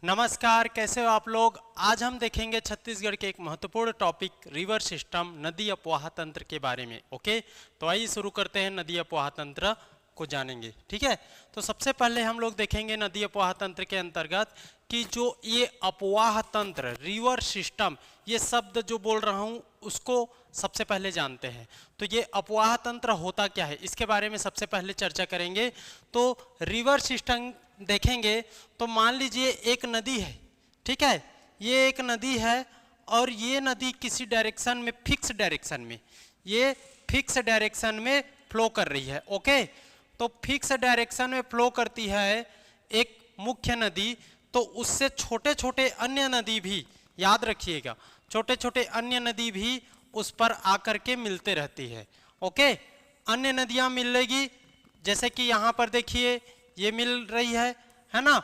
नमस्कार, कैसे हो आप लोग। आज हम देखेंगे छत्तीसगढ़ के एक महत्वपूर्ण टॉपिक रिवर सिस्टम, नदी अपवाह तंत्र के बारे में। ओके, तो आइए शुरू करते हैं, नदी अपवाह तंत्र को जानेंगे। ठीक है, तो सबसे पहले हम लोग देखेंगे नदी अपवाह तंत्र के अंतर्गत कि जो ये अपवाह तंत्र, रिवर सिस्टम, ये शब्द जो बोल रहा हूँ उसको सबसे पहले जानते हैं। तो ये अपवाह तंत्र होता क्या है, इसके बारे में सबसे पहले चर्चा करेंगे। तो रिवर सिस्टम देखेंगे तो मान लीजिए एक नदी है, ठीक है, ये एक नदी है और ये नदी किसी डायरेक्शन में, फिक्स डायरेक्शन में, ये फिक्स डायरेक्शन में फ्लो कर रही है। ओके, तो फिक्स डायरेक्शन में फ्लो करती है एक मुख्य नदी, तो उससे छोटे छोटे अन्य नदी भी, याद रखिएगा, छोटे छोटे अन्य नदी भी उस पर आकर के मिलते रहती है। ओके, अन्य नदियां मिलेगी, जैसे कि यहाँ पर देखिए ये मिल रही है ना,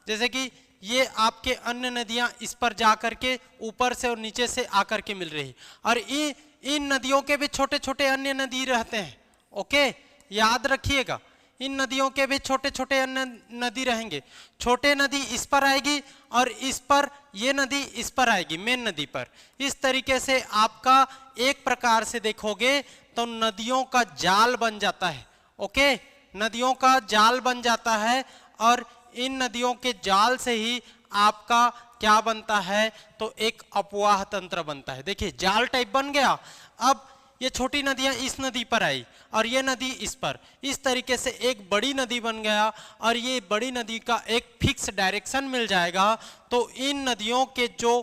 जैसे कि ये आपके अन्य नदियां इस पर जाकर के ऊपर से और नीचे से आकर के मिल रही, और इन नदियों के भी छोटे छोटे अन्य नदी रहते हैं। ओके, याद रखिएगा, इन नदियों के भी छोटे छोटे अन्य नदी रहेंगे। छोटे नदी इस पर आएगी और इस पर, ये नदी इस पर आएगी, मेन नदी पर। इस तरीके से आपका एक प्रकार से देखोगे तो नदियों का जाल बन जाता है। ओके, नदियों का जाल बन जाता है और इन नदियों के जाल से ही आपका क्या बनता है, तो एक अपवाह तंत्र बनता है। देखिए जाल टाइप बन गया, अब ये छोटी नदियां इस नदी पर आई और ये नदी इस पर, इस तरीके से एक बड़ी नदी बन गया और ये बड़ी नदी का एक फिक्स डायरेक्शन मिल जाएगा। तो इन नदियों के जो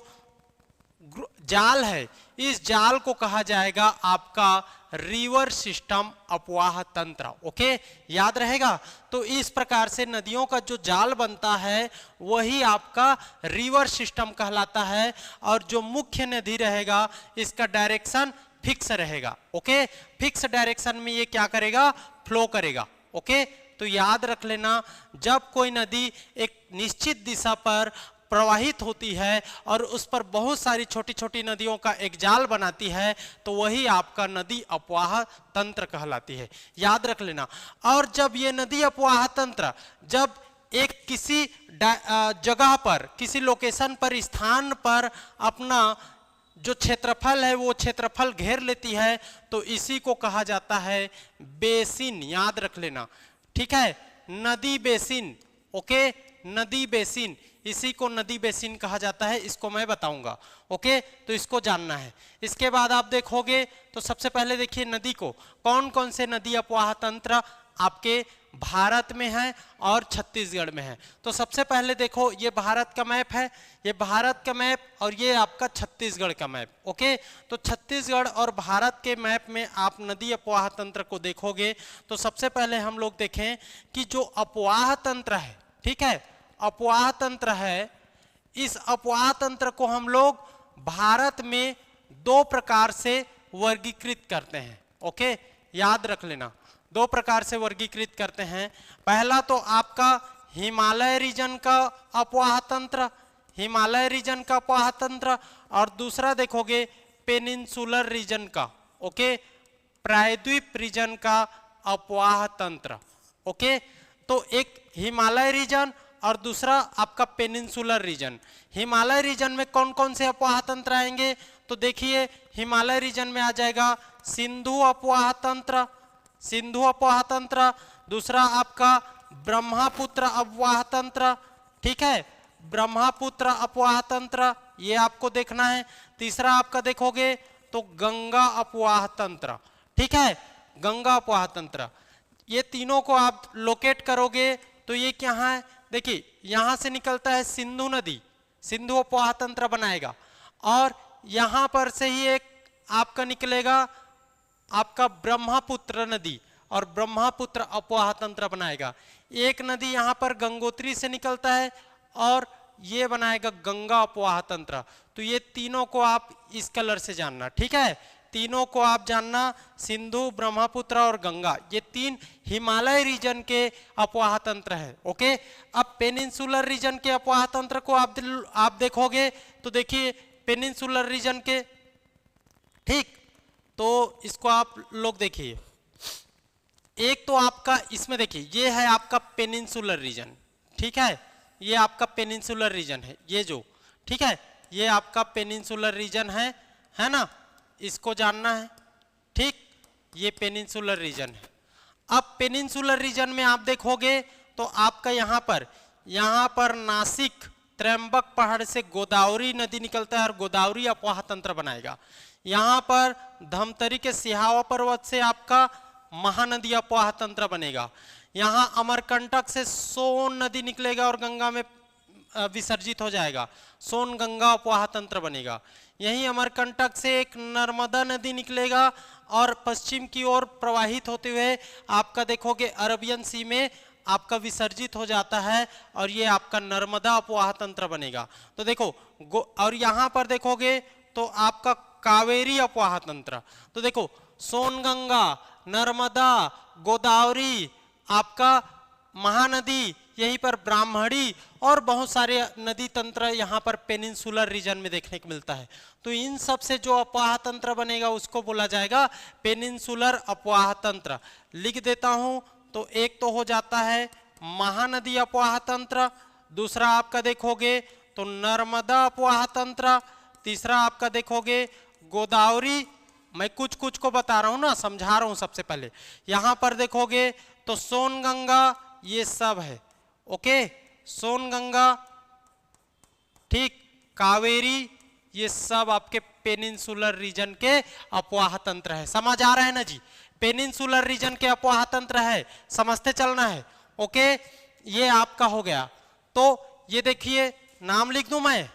जाल है, इस जाल को कहा जाएगा आपका रिवर सिस्टम अपवाह तंत्र। ओके, याद रहेगा। तो इस प्रकार से नदियों का जो जाल बनता है वही आपका रिवर सिस्टम कहलाता है, और जो मुख्य नदी रहेगा इसका डायरेक्शन फिक्स रहेगा। ओके, फिक्स डायरेक्शन में ये क्या करेगा, फ्लो करेगा। ओके, तो याद रख लेना, जब कोई नदी एक निश्चित दिशा पर प्रवाहित होती है और उस पर बहुत सारी छोटी छोटी नदियों का एक जाल बनाती है, तो वही आपका नदी अपवाह तंत्र कहलाती है। याद रख लेना। और जब ये नदी अपवाह तंत्र, जब एक किसी जगह पर, किसी लोकेशन पर, स्थान पर अपना जो क्षेत्रफल है वो क्षेत्रफल घेर लेती है, तो इसी को कहा जाता है बेसिन। याद रख लेना, ठीक है, नदी बेसिन। ओके, नदी बेसिन, इसी को नदी बेसिन कहा जाता है, इसको मैं बताऊंगा। ओके, तो इसको जानना है। इसके बाद आप देखोगे तो सबसे पहले देखिए नदी को, कौन कौन से नदी अपवाह तंत्र आपके भारत में है और छत्तीसगढ़ में है। तो सबसे पहले देखो, ये भारत का मैप है, ये भारत का मैप और ये आपका छत्तीसगढ़ का मैप। ओके, तो छत्तीसगढ़ और भारत के मैप में आप नदी अपवाह तंत्र को देखोगे तो सबसे पहले हम लोग देखें कि जो अपवाह तंत्र है, ठीक है, अपवाह तंत्र है, इस अपवाह तंत्र को हम लोग भारत में दो प्रकार से वर्गीकृत करते हैं। ओके, याद रख लेना, दो प्रकार से वर्गीकृत करते हैं। पहला तो आपका हिमालय रीजन का अपवाह तंत्र, हिमालय रीजन का अपवाह तंत्र, और दूसरा देखोगे पेनिनसुलर रीजन का, ओके, प्रायद्वीप रीजन का अपवाह तंत्र। ओके, तो एक हिमालय रीजन और दूसरा आपका पेनिनसुलर रीजन। हिमालय रीजन में कौन कौन से अपवाह तंत्र आएंगे, तो देखिए हिमालय रीजन में आ जाएगा सिंधु अपवाह तंत्र, सिंधु अपवाह तंत्र, दूसरा आपका ब्रह्मपुत्र अपवाह तंत्र, ठीक है, ब्रह्मपुत्र अपवाह तंत्र, ये आपको देखना है। तीसरा आपका देखोगे तो गंगा अपवाह तंत्र, ठीक है, गंगा अपवाह तंत्र। ये तीनों को आप लोकेट करोगे तो ये क्या है, देखिए यहां से निकलता है सिंधु नदी, सिंधु अपवाह तंत्र बनाएगा, और यहां पर से ही एक आपका निकलेगा आपका ब्रह्मपुत्र नदी, और ब्रह्मपुत्र अपवाह तंत्र बनाएगा। एक नदी यहां पर गंगोत्री से निकलता है और ये बनाएगा गंगा अपवाह तंत्र। तो ये तीनों को आप इस कलर से जानना, ठीक है, तीनों को आप जानना, सिंधु, ब्रह्मपुत्र और गंगा, ये तीन हिमालय रीजन के अपवाह तंत्र है। ओके, अब पेनिनसुलर रीजन के अपवाह तंत्र को आप देखोगे तो देखिए पेनिनसुलर रीजन के, ठीक, तो इसको आप लोग देखिए, एक तो आपका इसमें देखिए ये है आपका पेनिनसुलर रीजन, ठीक है, ये आपका पेनिनसुलर रीजन है, ये जो, ठीक है, ये आपका पेनिनसुलर रीजन है ना, इसको जानना है, ठीक, ये पेनिनसुलर रीजन है। अब पेनिनसुलर रीजन में आप देखोगे तो आपका यहाँ पर नासिक त्रयंबक पहाड़ से गोदावरी नदी निकलता है और गोदावरी अपवाह तंत्र बनाएगा। यहाँ पर धमतरी के सिहावा पर्वत से आपका महानदी अपवाह तंत्र बनेगा। यहाँ अमरकंटक से सोन नदी निकलेगा और गंगा में विसर्जित हो जाएगा, सोन गंगा अपवाह तंत्र बनेगा। यही अमरकंटक से एक नर्मदा नदी निकलेगा और पश्चिम की ओर प्रवाहित होते हुए आपका देखोगे अरबियन सी में आपका विसर्जित हो जाता है और ये आपका नर्मदा अपवाह तंत्र बनेगा। तो देखो और यहाँ पर देखोगे तो आपका कावेरी अपवाह तंत्र, तो देखो सोनगंगा, नर्मदा, गोदावरी, आपका महानदी, यहीं पर ब्राह्मणी और बहुत सारे नदी तंत्र यहाँ पर पेनिनसुलर रीजन में देखने को मिलता है। तो इन सब से जो अपवाह तंत्र बनेगा उसको बोला जाएगा पेनिनसुलर अपवाह तंत्र। लिख देता हूं, तो एक तो हो जाता है महानदी अपवाह तंत्र, दूसरा आपका देखोगे तो नर्मदा अपवाह तंत्र, तीसरा आपका देखोगे गोदावरी। मैं कुछ कुछ को बता रहा हूं ना, समझा रहा हूं। सबसे पहले यहां पर देखोगे तो सोनगंगा, ये सब है, ओके, सोनगंगा, ठीक, कावेरी, ये सब आपके पेनिनसुलर रीजन के अपवाह तंत्र है। समझ आ रहा है ना जी, पेनिनसुलर रीजन के अपवाह तंत्र है, समझते चलना है, ओके। ये आपका हो गया। तो ये देखिए, नाम लिख दूं मैं,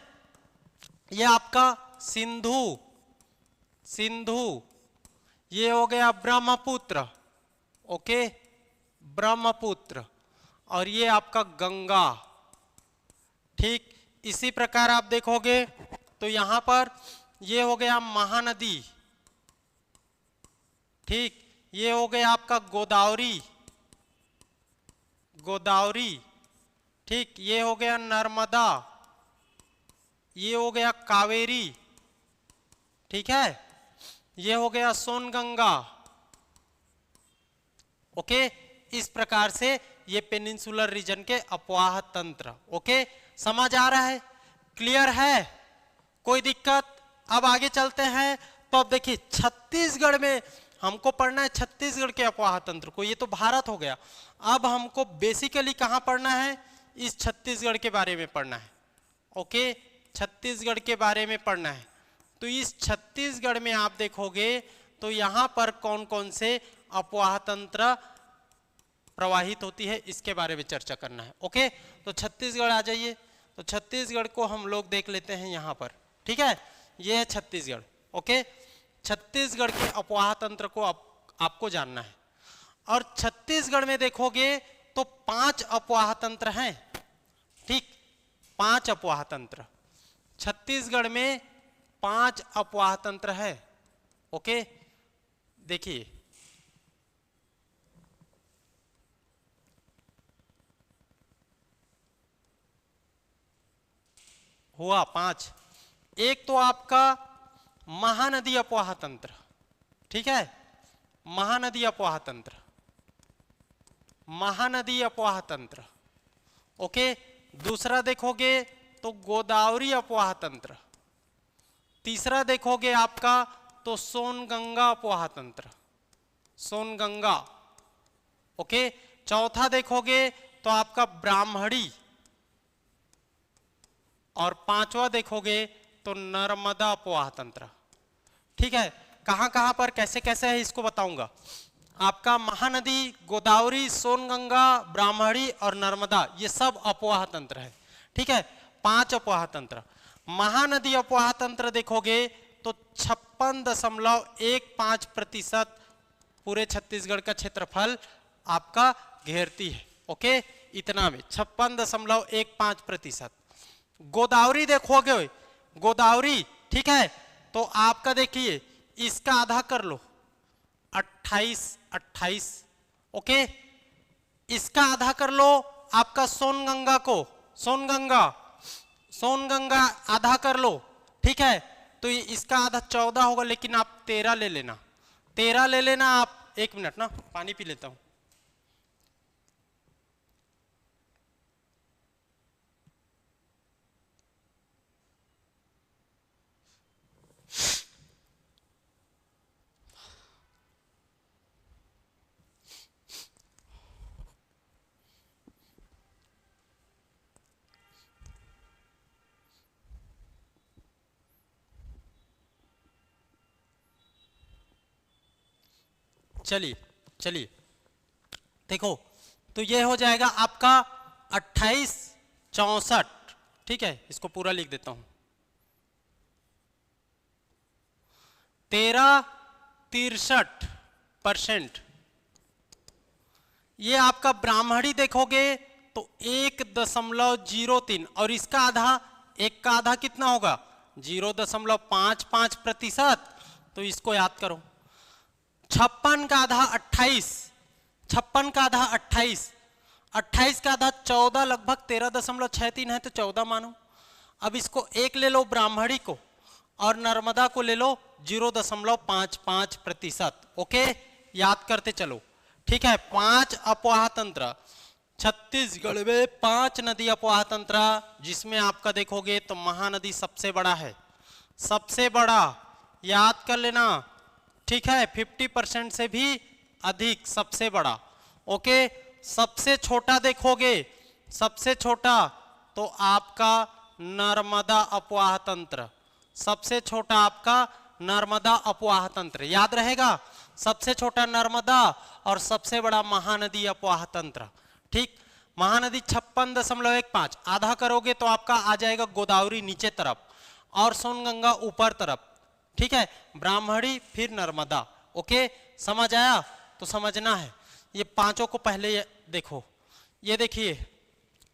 ये आपका सिंधु, ये हो गया ब्रह्मपुत्र, ओके, ब्रह्मपुत्र, और ये आपका गंगा, ठीक। इसी प्रकार आप देखोगे तो यहां पर ये हो गया महानदी, ठीक, ये हो गया आपका गोदावरी, ठीक, ये हो गया नर्मदा, ये हो गया कावेरी, ठीक है, ये हो गया सोनगंगा, ओके। इस प्रकार से ये पेनिनसुलर रीजन के अपवाह तंत्र, ओके। समझ आ रहा है, क्लियर है, कोई दिक्कत? अब आगे चलते हैं। तो अब देखिए छत्तीसगढ़ में हमको पढ़ना है छत्तीसगढ़ के अपवाह तंत्र को, ये तो भारत हो गया। अब हमको बेसिकली कहाँ पढ़ना है, इस छत्तीसगढ़ के बारे में पढ़ना है, ओके, छत्तीसगढ़ के बारे में पढ़ना है। तो इस छत्तीसगढ़ में आप देखोगे तो यहाँ पर कौन कौन से अपवाह तंत्र प्रवाहित होती है, इसके बारे में चर्चा करना है, ओके। तो छत्तीसगढ़ आ जाइए। तो छत्तीसगढ़ को हम लोग देख लेते हैं यहाँ पर, ठीक है, ये है छत्तीसगढ़, ओके। छत्तीसगढ़ के अपवाह तंत्र को आपको जानना है। और छत्तीसगढ़ में देखोगे तो 5 अपवाह तंत्र हैं, ठीक, 5 अपवाह तंत्र छत्तीसगढ़ में, 5 अपवाह तंत्र है, ओके। देखिए हुआ 5। एक तो आपका महानदी अपवाह तंत्र, ठीक है, महानदी अपवाह तंत्र, महानदी अपवाह तंत्र, ओके। दूसरा देखोगे तो गोदावरी अपवाह तंत्र, तीसरा देखोगे आपका तो सोनगंगा अपवाह तंत्र, सोनगंगा, ओके। चौथा देखोगे तो आपका ब्राह्मणी, और 5वां देखोगे तो नर्मदा अपवाह तंत्र, ठीक है। कहां कहां पर कैसे कैसे है इसको बताऊंगा। आपका महानदी, गोदावरी, सोनगंगा, ब्राह्मणी और नर्मदा, ये सब अपवाह तंत्र है, ठीक है, 5 अपवाह तंत्र। महानदी अपवाह तंत्र देखोगे तो 56.15% पूरे छत्तीसगढ़ का क्षेत्रफल आपका घेरती है, ओके, इतना में 56.15%। गोदावरी देखोगे, गोदावरी, ठीक है, तो आपका देखिए इसका आधा कर लो, 28, ओके। इसका आधा कर लो आपका सोनगंगा को, सोनगंगा आधा कर लो, ठीक है। तो इसका आधा 14 होगा, लेकिन आप 13 ले लेना, 13 ले लेना आप। 1 मिनट ना, पानी पी लेता हूं। चलिए चलिए देखो, तो ये हो जाएगा आपका 2864, ठीक है, इसको पूरा लिख देता हूं, 1363%। ये आपका ब्राह्मणी देखोगे तो 1.03, और इसका आधा, एक का आधा कितना होगा 0.55%, तो इसको याद करो। 56 का आधा 28, 56 का आधा 28, 28 का आधा 14, लगभग 13.63 है, तो 14 मानो। अब इसको एक ले लो ब्राह्मणी को, और नर्मदा को ले लो 0.55%। ओके, याद करते चलो, ठीक है। 5 अफवाह तंत्र, छत्तीसगढ़ में 5 नदी अफवाह तंत्र, जिसमें आपका देखोगे तो महानदी सबसे बड़ा है, सबसे बड़ा, याद कर लेना, ठीक है। 50% से भी अधिक, सबसे बड़ा। ओके, सबसे छोटा देखोगे, सबसे छोटा तो आपका नर्मदा अफवाह तंत्र, सबसे छोटा आपका नर्मदा अफवाह तंत्र, याद रहेगा, सबसे छोटा नर्मदा और सबसे बड़ा महानदी अफवाह तंत्र, ठीक। महानदी 56.15, आधा करोगे तो आपका आ जाएगा गोदावरी नीचे तरफ और सोनगंगा ऊपर तरफ, ठीक है, ब्राह्मणी फिर नर्मदा। ओके, समझ आया? तो समझना है, ये पांचों को पहले देखो, ये देखिए,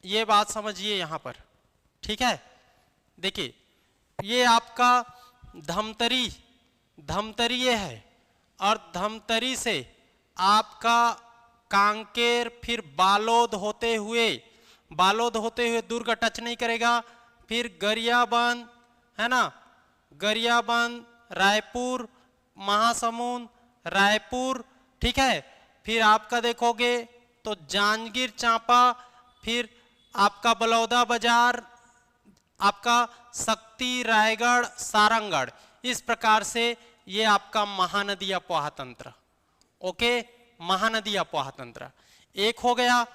ये बात समझिए यहां पर, ठीक है। देखिए, ये आपका धमतरी, धमतरी ये है, और धमतरी से आपका कांकेर, फिर बालोद होते हुए, बालोद होते हुए दुर्ग टच नहीं करेगा, फिर गरियाबंद है ना, गरियाबंद, रायपुर, महासमुंद, रायपुर, ठीक है। फिर आपका देखोगे तो जांजगीर चांपा, फिर आपका बलौदा बाजार, आपका शक्ति, रायगढ़, सारंगगढ़, इस प्रकार से ये आपका महानदी अफवाह तंत्र। ओके, महानदी अफवाह तंत्र एक हो गया।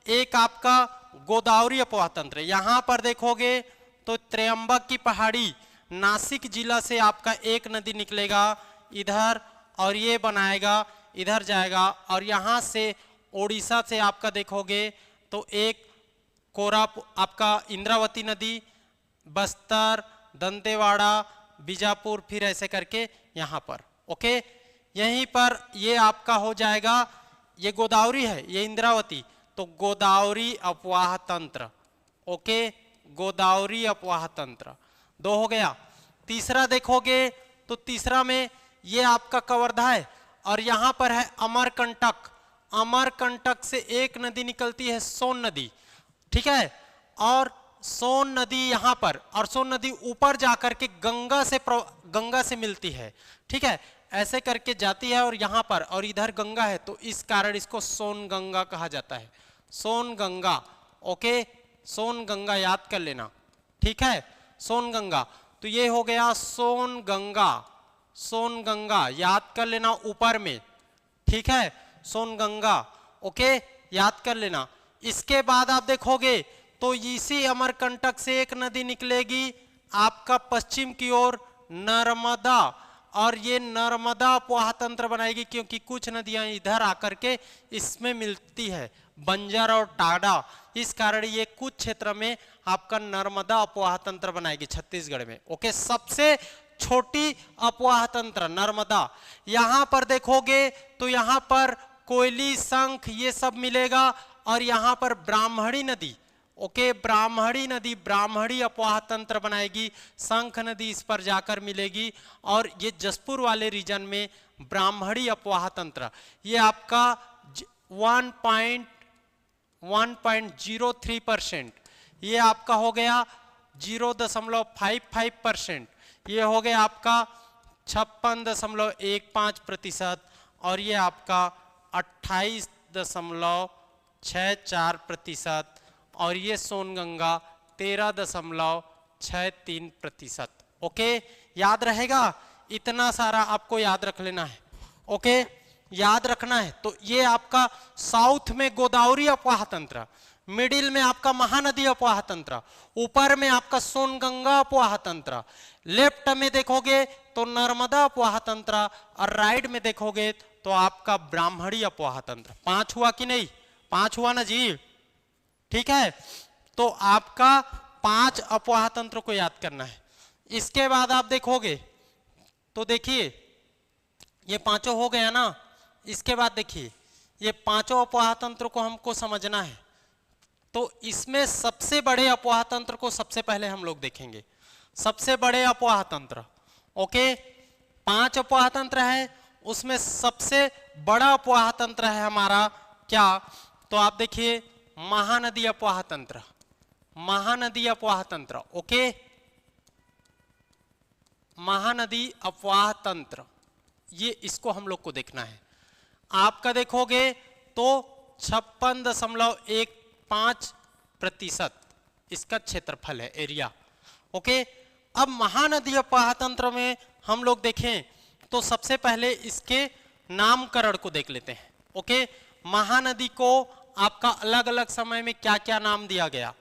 एक आपका गोदावरी अफवाह तंत्र, यहां पर देखोगे तो त्र्यंबक की पहाड़ी, नासिक जिला से आपका एक नदी निकलेगा इधर, और ये बनाएगा इधर जाएगा, और यहां से ओडिशा से आपका देखोगे तो एक कोरापुट, आपका इंद्रावती नदी, बस्तर, दंतेवाड़ा, बीजापुर, फिर ऐसे करके यहां पर। ओके, यहीं पर ये आपका हो जाएगा, ये गोदावरी है, ये इंद्रावती, तो गोदावरी अफवाह तंत्र। ओके, गोदावरी अफवाह तंत्र 2 हो गया। तीसरा देखोगे तो तीसरा में ये आपका कवर्धा है, और यहां पर है अमरकंटक, अमरकंटक से एक नदी निकलती है सोन नदी, ठीक है, और सोन नदी यहां पर, और सोन नदी ऊपर जाकर के गंगा से मिलती है, ठीक है, ऐसे करके जाती है, और यहां पर, और इधर गंगा है, तो इस कारण इसको सोन गंगा कहा जाता है, सोन गंगा। ओके, सोन गंगा याद कर लेना, ठीक है, सोन गंगा। तो ये हो गया सोन गंगा, सोन गंगा याद कर लेना ऊपर में, ठीक है, सोन गंगा। ओके, याद कर लेना। इसके बाद आप देखोगे तो इसी अमरकंटक से एक नदी निकलेगी आपका पश्चिम की ओर, नर्मदा, और ये नर्मदा अफवाह तंत्र बनाएगी, क्योंकि कुछ नदियां इधर आकर के इसमें मिलती है, बंजर और टाडा, इस कारण ये कुछ क्षेत्र में आपका नर्मदा अफवाह तंत्र बनाएगी छत्तीसगढ़ में। ओके, सबसे छोटी अफवाह तंत्र नर्मदा। यहां पर देखोगे तो यहां पर कोयली, शंख, ये सब मिलेगा, और यहां पर ब्राह्मणी नदी, ओके, ब्राह्मणी नदी, ब्राह्मणी अफवाह तंत्र बनाएगी, शंख नदी इस पर जाकर मिलेगी, और ये जसपुर वाले रीजन में ब्राह्मणी अफवाह तंत्र, ये आपका 1.03%, ये आपका हो गया 0.55%, ये हो गया आपका 56.15%, और ये आपका 28.64%, और ये सोनगंगा 13.63%। ओके, याद रहेगा, इतना सारा आपको याद रख लेना है। ओके, याद रखना है। तो ये आपका साउथ में गोदावरी अफवाह तंत्र, मिडिल में आपका महानदी अफवाह तंत्र, ऊपर में आपका सोनगंगा अफवाह तंत्र, लेफ्ट में देखोगे तो नर्मदा अफवाह तंत्र, और राइट में देखोगे तो आपका ब्राह्मणी अपोहा तंत्र 5 हुआ कि नहीं? 5 हुआ ना जी? ठीक है, तो आपका 5 अपोहा तंत्र को याद करना है। इसके बाद आप देखोगे तो देखिए ये पांचों हो गया ना। इसके बाद देखिए ये पांचों अपोहा तंत्र को हमको समझना है, तो इसमें सबसे बड़े अपोहा तंत्र को सबसे पहले हम लोग देखेंगे। सबसे बड़े अपोहा तंत्र, ओके, 5 अपोहा तंत्र है, उसमें सबसे बड़ा अपोहा तंत्र है हमारा क्या? तो आप देखिए महानदी अपोहा तंत्र, महानदी अपोहा तंत्र, ओके, महानदी अपोहा तंत्र, ये इसको हम लोग को देखना है। आपका देखोगे तो 56.15% इसका क्षेत्रफल है, एरिया, ओके। अब महानदी अपोहा तंत्र में हम लोग देखें तो सबसे पहले इसके नामकरण को देख लेते हैं, ओके। महानदी को आपका अलग अलग समय में क्या क्या नाम दिया गया,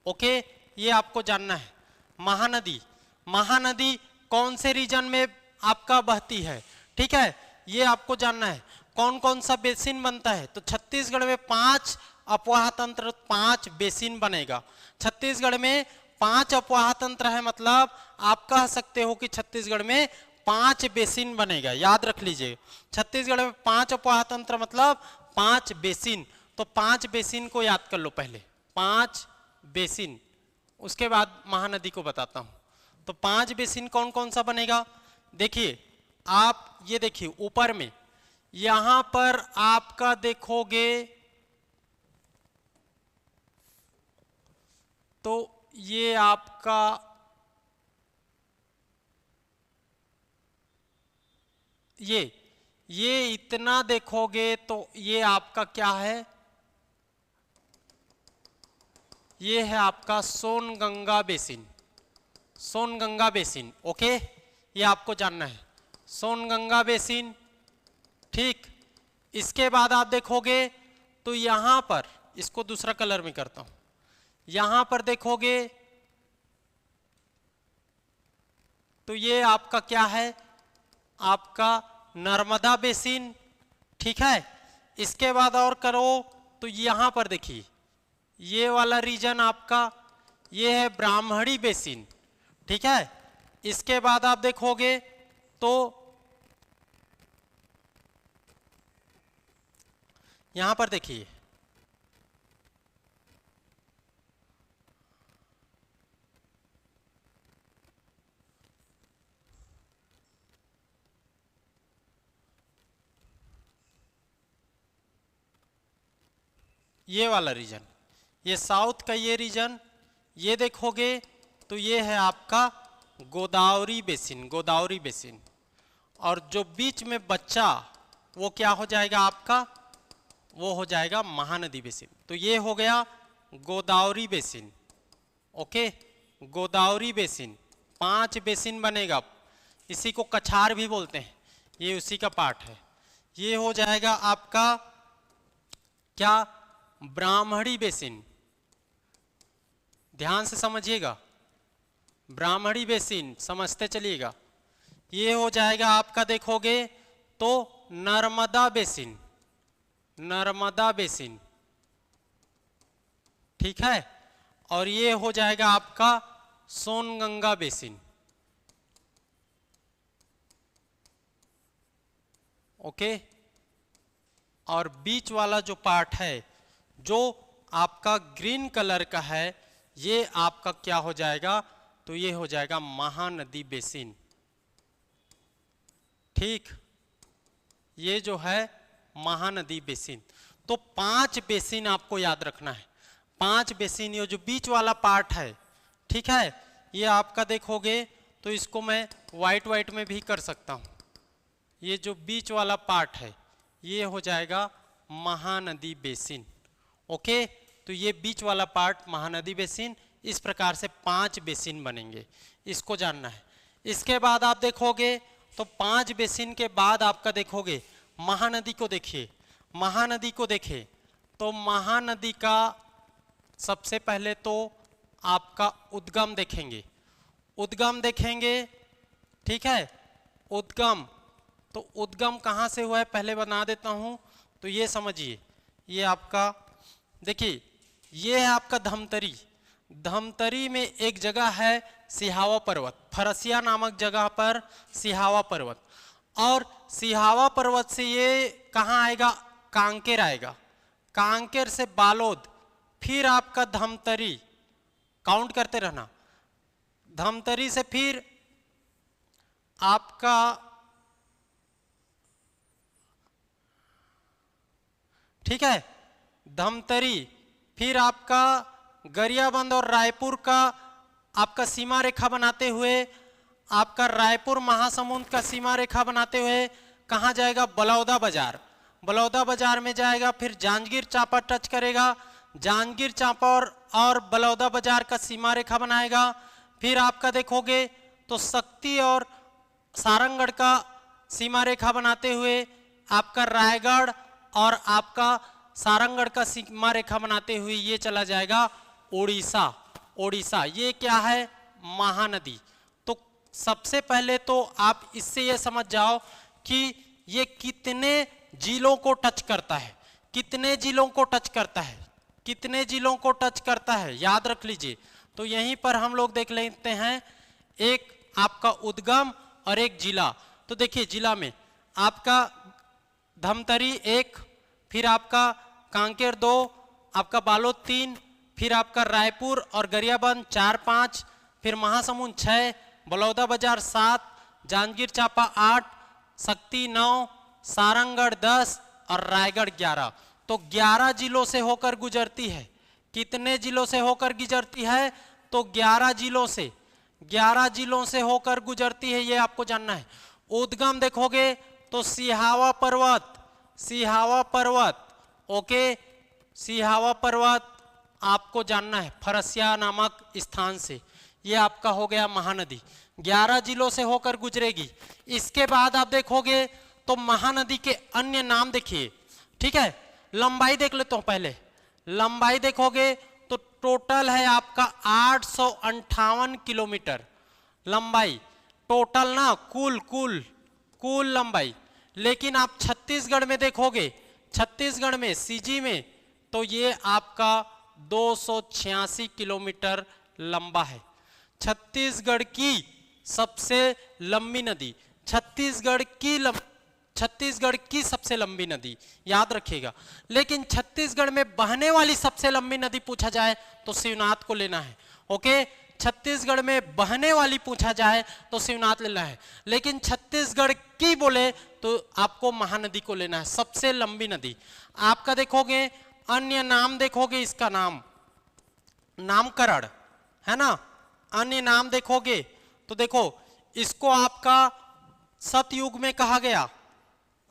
ओके, ये आपको जानना है। महानदी, महानदी कौन से रीजन में आपका बहती है, ठीक है, ये आपको जानना है। कौन कौन सा बेसिन बनता है, तो छत्तीसगढ़ में 5 अपोहा तंत्र, 5 बेसिन बनेगा। छत्तीसगढ़ में 5 अपोहा तंत्र है, मतलब आप कह सकते हो कि छत्तीसगढ़ में 5 बेसिन बनेगा। याद रख लीजिए, छत्तीसगढ़ में 5 अपोहा तंत्र मतलब 5 बेसिन। तो 5 बेसिन को याद कर लो पहले, 5 बेसिन, उसके बाद महानदी को बताता हूं। तो 5 बेसिन कौन कौन सा बनेगा, देखिए आप ये देखिए ऊपर में, यहां पर आपका देखोगे तो ये आपका ये इतना देखोगे तो ये आपका क्या है, ये है आपका Songanga basin, Songanga basin, okay, ये आपको जानना है, सोनगंगा बेसिन, ठीक। इसके बाद आप देखोगे तो यहां पर, इसको दूसरा कलर में करता हूं, यहां पर देखोगे तो ये आपका क्या है, आपका नर्मदा बेसिन, ठीक है। इसके बाद और करो तो यहां पर देखिए ये वाला रीजन आपका ये है ब्राह्मणी बेसिन, ठीक है। इसके बाद आप देखोगे तो यहां पर देखिए ये वाला रीजन, ये साउथ का ये रीजन, ये देखोगे तो ये है आपका गोदावरी बेसिन, गोदावरी बेसिन। और जो बीच में बच्चा वो क्या हो जाएगा आपका, वो हो जाएगा महानदी बेसिन। तो ये हो गया Godavari basin, okay, Godavari basin, 5 basin बनेगा। इसी को कछार भी बोलते हैं, ये उसी का पार्ट है। ये हो जाएगा आपका क्या, ब्राह्मणी बेसिन, ध्यान से समझिएगा, ब्राह्मणी बेसिन समझते चलिएगा। ये हो जाएगा आपका देखोगे तो नर्मदा बेसिन, नर्मदा बेसिन, ठीक है। और ये हो जाएगा आपका सोनगंगा बेसिन, ओके। और बीच वाला जो पार्ट है जो आपका ग्रीन कलर का है, ये आपका क्या हो जाएगा, तो ये हो जाएगा महानदी बेसिन, ठीक। ये जो है महानदी बेसिन। तो 5 बेसिन आपको याद रखना है, 5 बेसिन। ये जो बीच वाला पार्ट है, ठीक है, ये आपका देखोगे तो इसको मैं व्हाइट व्हाइट में भी कर सकता हूं। ये जो बीच वाला पार्ट है ये हो जाएगा महानदी बेसिन, ओके। तो ये बीच वाला पार्ट महानदी बेसिन, इस प्रकार से 5 बेसिन बनेंगे, इसको जानना है। इसके बाद आप देखोगे तो 5 बेसिन के बाद आपका देखोगे महानदी को देखिए, महानदी को देखें तो महानदी का सबसे पहले तो आपका उद्गम देखेंगे, उद्गम देखेंगे, ठीक है। उद्गम तो उद्गम कहाँ से हुआ है पहले बना देता हूँ। तो ये समझिए, ये आपका देखिए, ये है आपका धमतरी। धमतरी में एक जगह है सिहावा पर्वत, फरसिया नामक जगह पर सिहावा पर्वत, और सिहावा पर्वत से ये कहाँ आएगा, कांकेर आएगा, कांकेर से बालोद, फिर आपका धमतरी, काउंट करते रहना, धमतरी से फिर आपका ठीक है धमतरी, फिर आपका गरियाबंद और रायपुर का आपका सीमा रेखा बनाते हुए, आपका रायपुर महासमुंद का सीमा रेखा बनाते हुए कहाँ जाएगा, बलौदा बाजार, बलौदा बाजार में जाएगा, फिर जांजगीर चांपा टच करेगा, जांजगीर चांपा और बलौदा बाजार का सीमा रेखा बनाएगा, फिर आपका देखोगे तो शक्ति और सारंगगढ़ का सीमा रेखा बनाते हुए आपका रायगढ़ और आपका सारंगगढ़ का सीमा रेखा बनाते हुए ये चला जाएगा ओडिशा। ओडिशा ये क्या है, महानदी। तो सबसे पहले तो आप इससे ये समझ जाओ कि ये कितने जिलों को टच करता है, कितने जिलों को टच करता है, कितने जिलों को टच करता है, याद रख लीजिए। तो यहीं पर हम लोग देख लेते हैं, एक आपका उद्गम और एक जिला। तो देखिए जिला में आपका धमतरी 1, फिर आपका कांकेर 2, आपका बालोद 3, फिर आपका रायपुर और गरियाबंद 4, 5, फिर महासमुंद 6, बलौदा बाजार 7, जांजगीर चांपा 8, शक्ति 9, सारंगगढ़ 10 और रायगढ़ 11। तो 11 जिलों से होकर गुजरती है। कितने जिलों से होकर गुजरती है, तो 11 जिलों से, 11 जिलों से होकर गुजरती है, ये आपको जानना है। उद्गम देखोगे तो सिहावा पर्वत, सिहावा पर्वत, ओके, सिहावा पर्वत आपको जानना है, फरसिया नामक स्थान से, ये आपका हो गया महानदी, 11 जिलों से होकर गुजरेगी। इसके बाद आप देखोगे तो महानदी के अन्य नाम देखिए, ठीक है। लंबाई देख लेता हूं पहले, लंबाई देखोगे तो टोटल है आपका 858 किलोमीटर लंबाई, टोटल ना, कुल लंबाई। लेकिन आप छत्तीसगढ़ में देखोगे, छत्तीसगढ़ में सीजी में, तो ये आपका 286 किलोमीटर लंबा है। छत्तीसगढ़ की सबसे लंबी नदी, छत्तीसगढ़ की सबसे लंबी नदी, याद रखिएगा। लेकिन छत्तीसगढ़ में बहने वाली सबसे लंबी नदी पूछा जाए तो शिवनाथ को लेना है, ओके। छत्तीसगढ़ में बहने वाली पूछा जाए तो शिवनाथ लेना है, लेकिन छत्तीसगढ़ की बोले तो आपको महानदी को लेना है, सबसे लंबी नदी। आपका देखोगे अन्य नाम, देखोगे इसका नामकरण है ना, अन्य नाम देखोगे तो देखो इसको आपका सतयुग में कहा गया।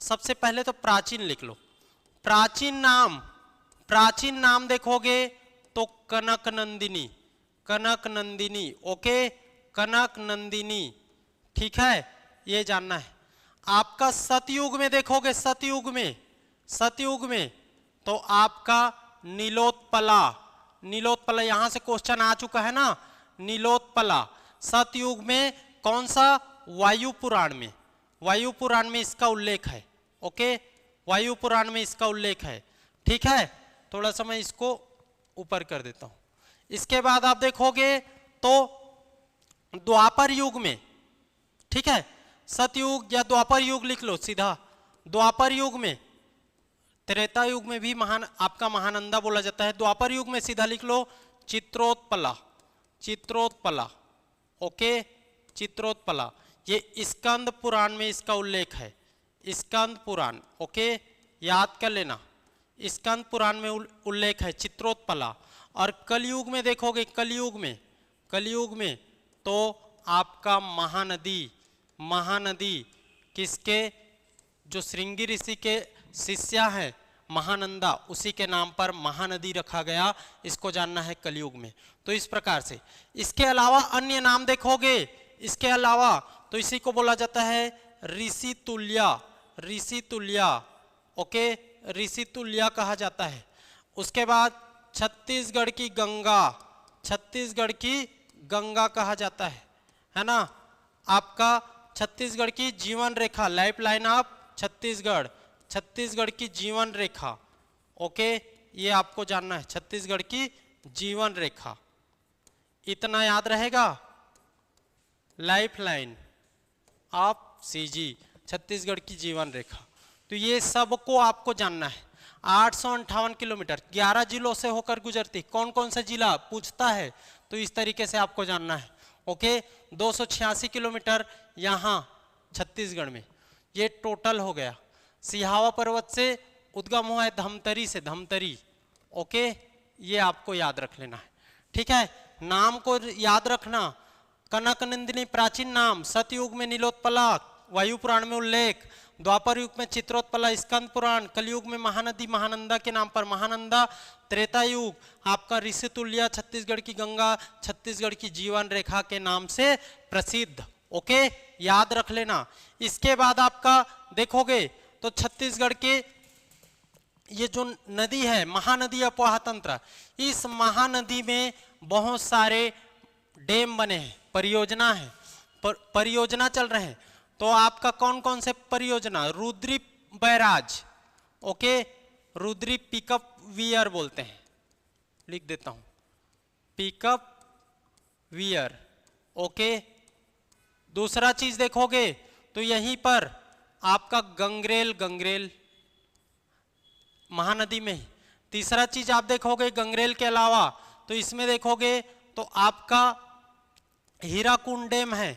सबसे पहले तो प्राचीन लिख लो, प्राचीन नाम देखोगे तो कनक नंदिनी, ओके, कनक नंदिनी, ठीक है, ये जानना है। आपका सतयुग में देखोगे, सतयुग में तो आपका नीलोत्पला, यहां से क्वेश्चन आ चुका है ना, नीलोत्पला। सतयुग में कौन सा, वायु पुराण में इसका उल्लेख है, ओके, वायु पुराण में इसका उल्लेख है, ठीक है। थोड़ा सा मैं इसको ऊपर कर देता हूं। इसके बाद आप देखोगे तो द्वापर युग में, ठीक है, सतयुग या द्वापर युग लिख लो सीधा, द्वापर युग में, त्रेता युग में भी आपका महानंदा बोला जाता है, द्वापर युग में सीधा लिख लो चित्रोत्पला, ओके, चित्रोत्पला। ये स्कंद पुराण में इसका उल्लेख है, स्कंद पुराण, ओके, याद कर लेना, स्कंद पुराण में उल्लेख है चित्रोत्पला। और कलयुग में देखोगे, कलयुग में तो आपका महानदी किसके, जो श्रृंगी ऋषि के शिष्या हैं महानंदा, उसी के नाम पर महानदी रखा गया, इसको जानना है कलयुग में। तो इस प्रकार से इसके अलावा अन्य नाम देखोगे, इसके अलावा तो इसी को बोला जाता है ऋषि तुल्या, ओके, ऋषि तुल्या कहा जाता है। उसके बाद छत्तीसगढ़ की गंगा कहा जाता है ना। आपका छत्तीसगढ़ की जीवन रेखा, life line of Chhattisgarh, Chhattisgarh की जीवन रेखा। ओके, ये आपको जानना है, छत्तीसगढ़ की जीवन रेखा, इतना याद रहेगा। Life line of CG, Chhattisgarh की जीवन रेखा, तो ये सबको आपको जानना है। 858 किलोमीटर 11 जिलों से होकर गुजरती, कौन कौन सा जिला पूछता है तो इस तरीके से आपको जानना है। ओके, 286 किलोमीटर यहाँ छत्तीसगढ़ में, ये टोटल हो गया। सिहावा पर्वत से उद्गम हुआ है धमतरी से, धमतरी। ओके, ये आपको याद रख लेना है, ठीक है। नाम को याद रखना, कनक नंदिनी प्राचीन नाम, सतयुग में नीलोत्पला, वायु पुराण में उल्लेख, द्वापर युग में चित्रोत्पला, स्कंद पुराण, कलयुग में महानदी महानंदा के नाम पर महानंदा, त्रेता युग आपका ऋषितुल्या, छत्तीसगढ़ की गंगा, छत्तीसगढ़ की जीवन रेखा के नाम से प्रसिद्ध। ओके, याद रख लेना। इसके बाद आपका देखोगे तो छत्तीसगढ़ के ये जो नदी है महानदी अपोहा तंत्र, इस महानदी में बहुत सारे डैम बने हैं, परियोजना है, परियोजना चल रहे हैं। तो आपका कौन कौन से परियोजना, Rudri barrage, okay, Rudri pickup wear बोलते हैं, लिख देता हूं, पिकअप वियर। ओके, दूसरा चीज देखोगे तो यहीं पर आपका गंगरेल, गंगरेल महानदी में ही। तीसरा चीज आप देखोगे गंगरेल के अलावा तो इसमें देखोगे तो आपका हीराकुंड डैम है,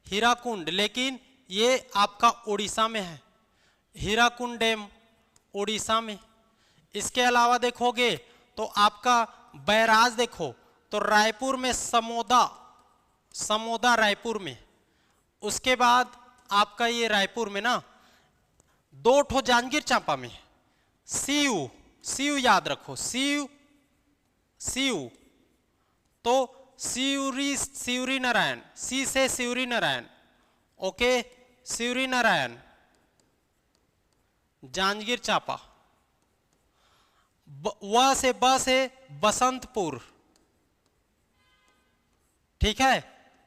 हीराकुंड, लेकिन ये आपका उड़ीसा में है, हीराकुंड डैम उड़ीसा में। इसके अलावा देखोगे तो आपका बैराज देखो तो रायपुर में समोदा, समोदा रायपुर में। उसके बाद आपका ये रायपुर में ना 2 ठो जांजगीर चांपा में, सीयू, सीयू याद रखो, सीयू, सीयू तो सिवरी, सिवरी नारायण, सी से सिवरी नारायण। ओके, सिवरी नारायण, जांजगीर चांपा। व से ब से बसंतपुर, ठीक है,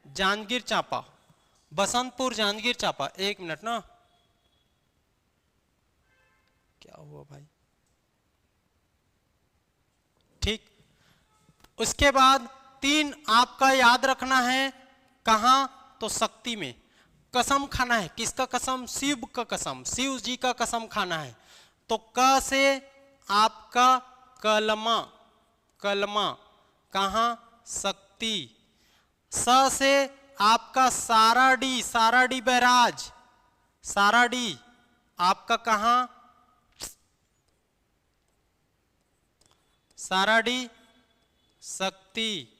जांजगीर चांपा, बसंतपुर जांजगीर चांपा। एक मिनट ना, क्या हुआ भाई, ठीक। उसके बाद 3 आपका याद रखना है, कहां तो शक्ति में। कसम खाना है, किसका कसम, शिव का कसम, शिव जी का कसम खाना है। तो क से आपका कलमा, कलमा कहां, शक्ति। स से आपका साराडी, साराडी बैराज, साराडी आपका कहां, साराडी शक्ति।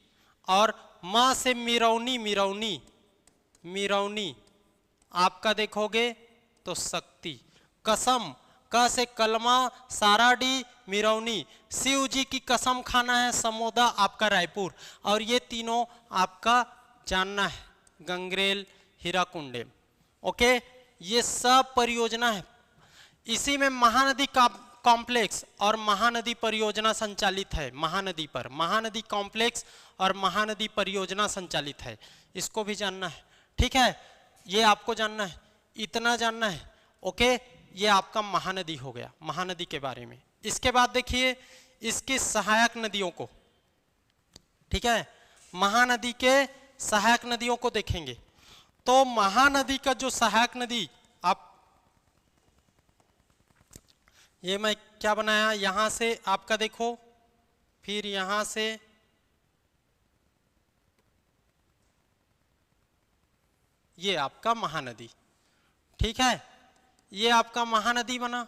और मां से मिरौनी, मिरौनी, मिरौनी आपका देखोगे तो शक्ति। कसम, क से कलमा, साराडी, मिरौनी, शिव जी की कसम खाना है, समोदा आपका रायपुर। और ये तीनों आपका जानना है, गंगरेल, हीराकुंड। ओके, ये सब परियोजना है। इसी में महानदी का कॉम्प्लेक्स और महानदी परियोजना संचालित है, महानदी पर, महानदी कॉम्प्लेक्स और महानदी परियोजना संचालित है, इसको भी जानना है, ठीक है। ये आपको जानना है, इतना जानना है। ओके, ये आपका महानदी हो गया, महानदी के बारे में। इसके बाद देखिए इसकी सहायक नदियों को, ठीक है, महानदी के सहायक नदियों को देखेंगे। तो महानदी का जो सहायक नदी, आप ये मैं क्या बनाया, यहां से आपका देखो, फिर यहां से ये आपका महानदी, ठीक है, ये आपका महानदी बना,